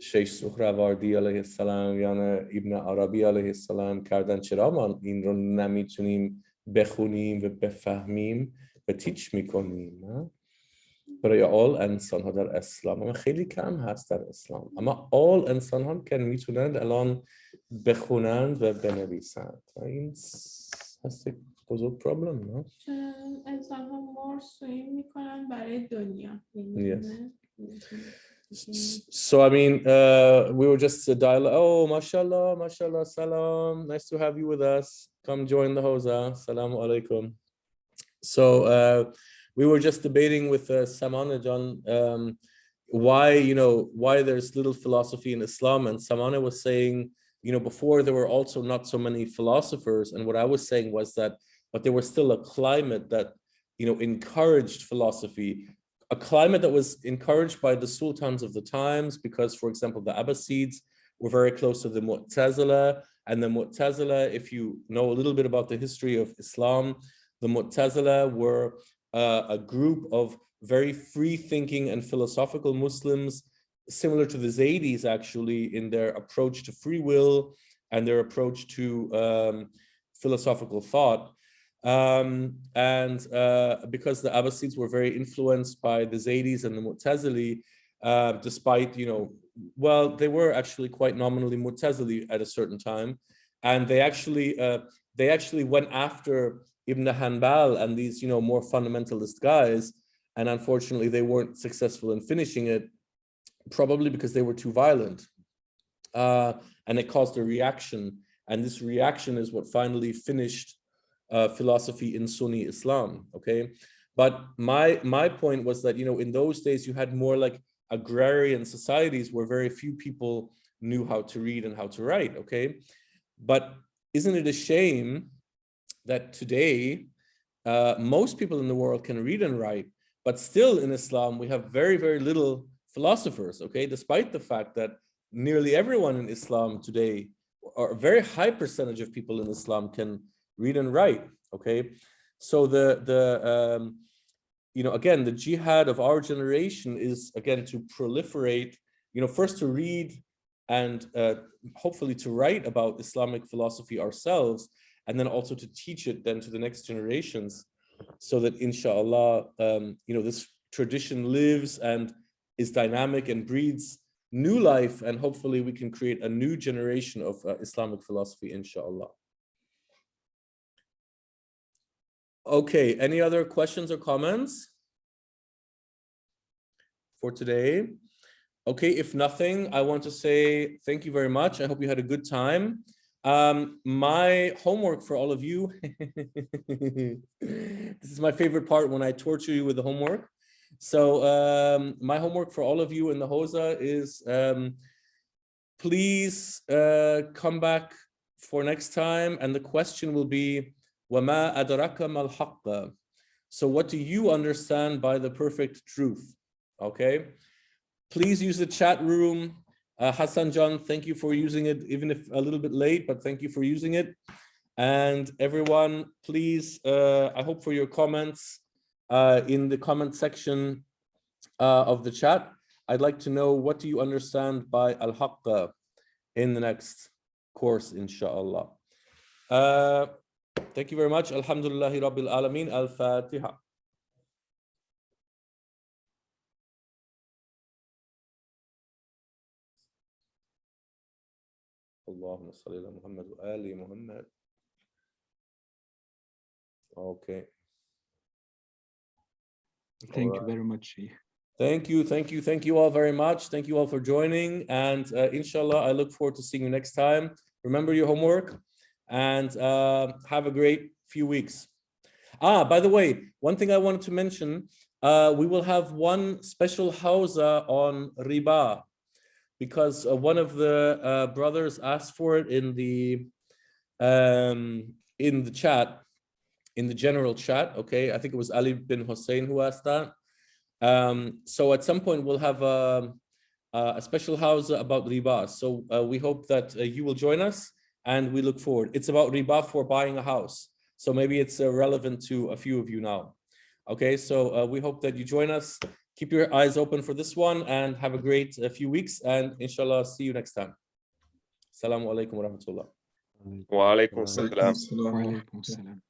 شیخ سهروردی علیه السلام یعنی ابن عربی علیه السلام کردن چرا ما این رو نمیتونیم بخونیم و بفهمیم و تیچ میکنیم نه برای all انسان ها در اسلام اما خیلی کم هست در اسلام اما all انسان ها که میتونند الان بخونند و بنویسند این هست یک بزرگ پرابلم نه انسان ها more swim میکنن برای دنیا yes. So I mean, we were just dialogue. Oh, mashallah, mashallah, salam. Nice to have you with us. Come join the Hoza. Assalamu alaikum. So we were just debating with Samana John why there's little philosophy in Islam, and Samana was saying, before there were also not so many philosophers, and what I was saying was that, but there was still a climate that encouraged philosophy. A climate that was encouraged by the sultans of the times, because, for example, the Abbasids were very close to the Mu'tazila, and the Mu'tazila, if you know a little bit about the history of Islam, the Mu'tazila were a group of very free-thinking and philosophical Muslims, similar to the Zaydis, actually, in their approach to free will and their approach to philosophical thought. Because the Abbasids were very influenced by the Zaydis and the Mu'tazili, despite, they were actually quite nominally Mu'tazili at a certain time. And they actually went after Ibn Hanbal and these, more fundamentalist guys. And unfortunately, they weren't successful in finishing it, probably because they were too violent. And it caused a reaction. And this reaction is what finally finished philosophy in Sunni Islam, okay? But my point was that, in those days, you had more like agrarian societies where very few people knew how to read and how to write, okay? But isn't it a shame that today, most people in the world can read and write, but still in Islam, we have very, very little philosophers, okay? Despite the fact that nearly everyone in Islam today, or a very high percentage of people in Islam can read and write, okay? So again, the jihad of our generation is, again, to proliferate, first to read and hopefully to write about Islamic philosophy ourselves, and then also to teach it then to the next generations, so that inshallah, this tradition lives and is dynamic and breathes new life, and hopefully we can create a new generation of Islamic philosophy, inshallah. Okay, any other questions or comments for today? Okay, if nothing, I want to say thank you very much. I hope you had a good time. My homework for all of you, this is my favorite part when I torture you with the homework. So my homework for all of you in the Hoza is please come back for next time, and the question will be, وَمَا أَدْرَكَ مَا الْحَقَّ? So what do you understand by the perfect truth? Okay, please use the chat room. Hassan John, thank you for using it, even if a little bit late, but thank you for using it. And everyone, please, I hope for your comments. in the comment section of the chat. I'd like to know, what do you understand by al-haqq in the next course, inshallah. Thank you very much. Alhamdulillahi Rabbil Alameen. Al-Fatiha. Allahumma salli ala Muhammad wa ali Muhammad. Okay. Thank you very much, Sheikh. Thank you all very much. Thank you all for joining, and inshallah, I look forward to seeing you next time. Remember your homework, and have a great few weeks. By the way, one thing I wanted to mention, we will have one special hawza on riba, because one of the brothers asked for it in the chat, in the general chat. Okay, I think it was Ali bin Hussein who asked that. So at some point we'll have a special house about riba. So we hope that you will join us, and we look forward. It's about riba for buying a house. So maybe it's relevant to a few of you now. Okay, so we hope that you join us. Keep your eyes open for this one, and have a great few weeks. And inshallah, see you next time. Assalamu alaikum wa rahmatullah. Wa alaikum salam. Salam. Wa alaikum salam.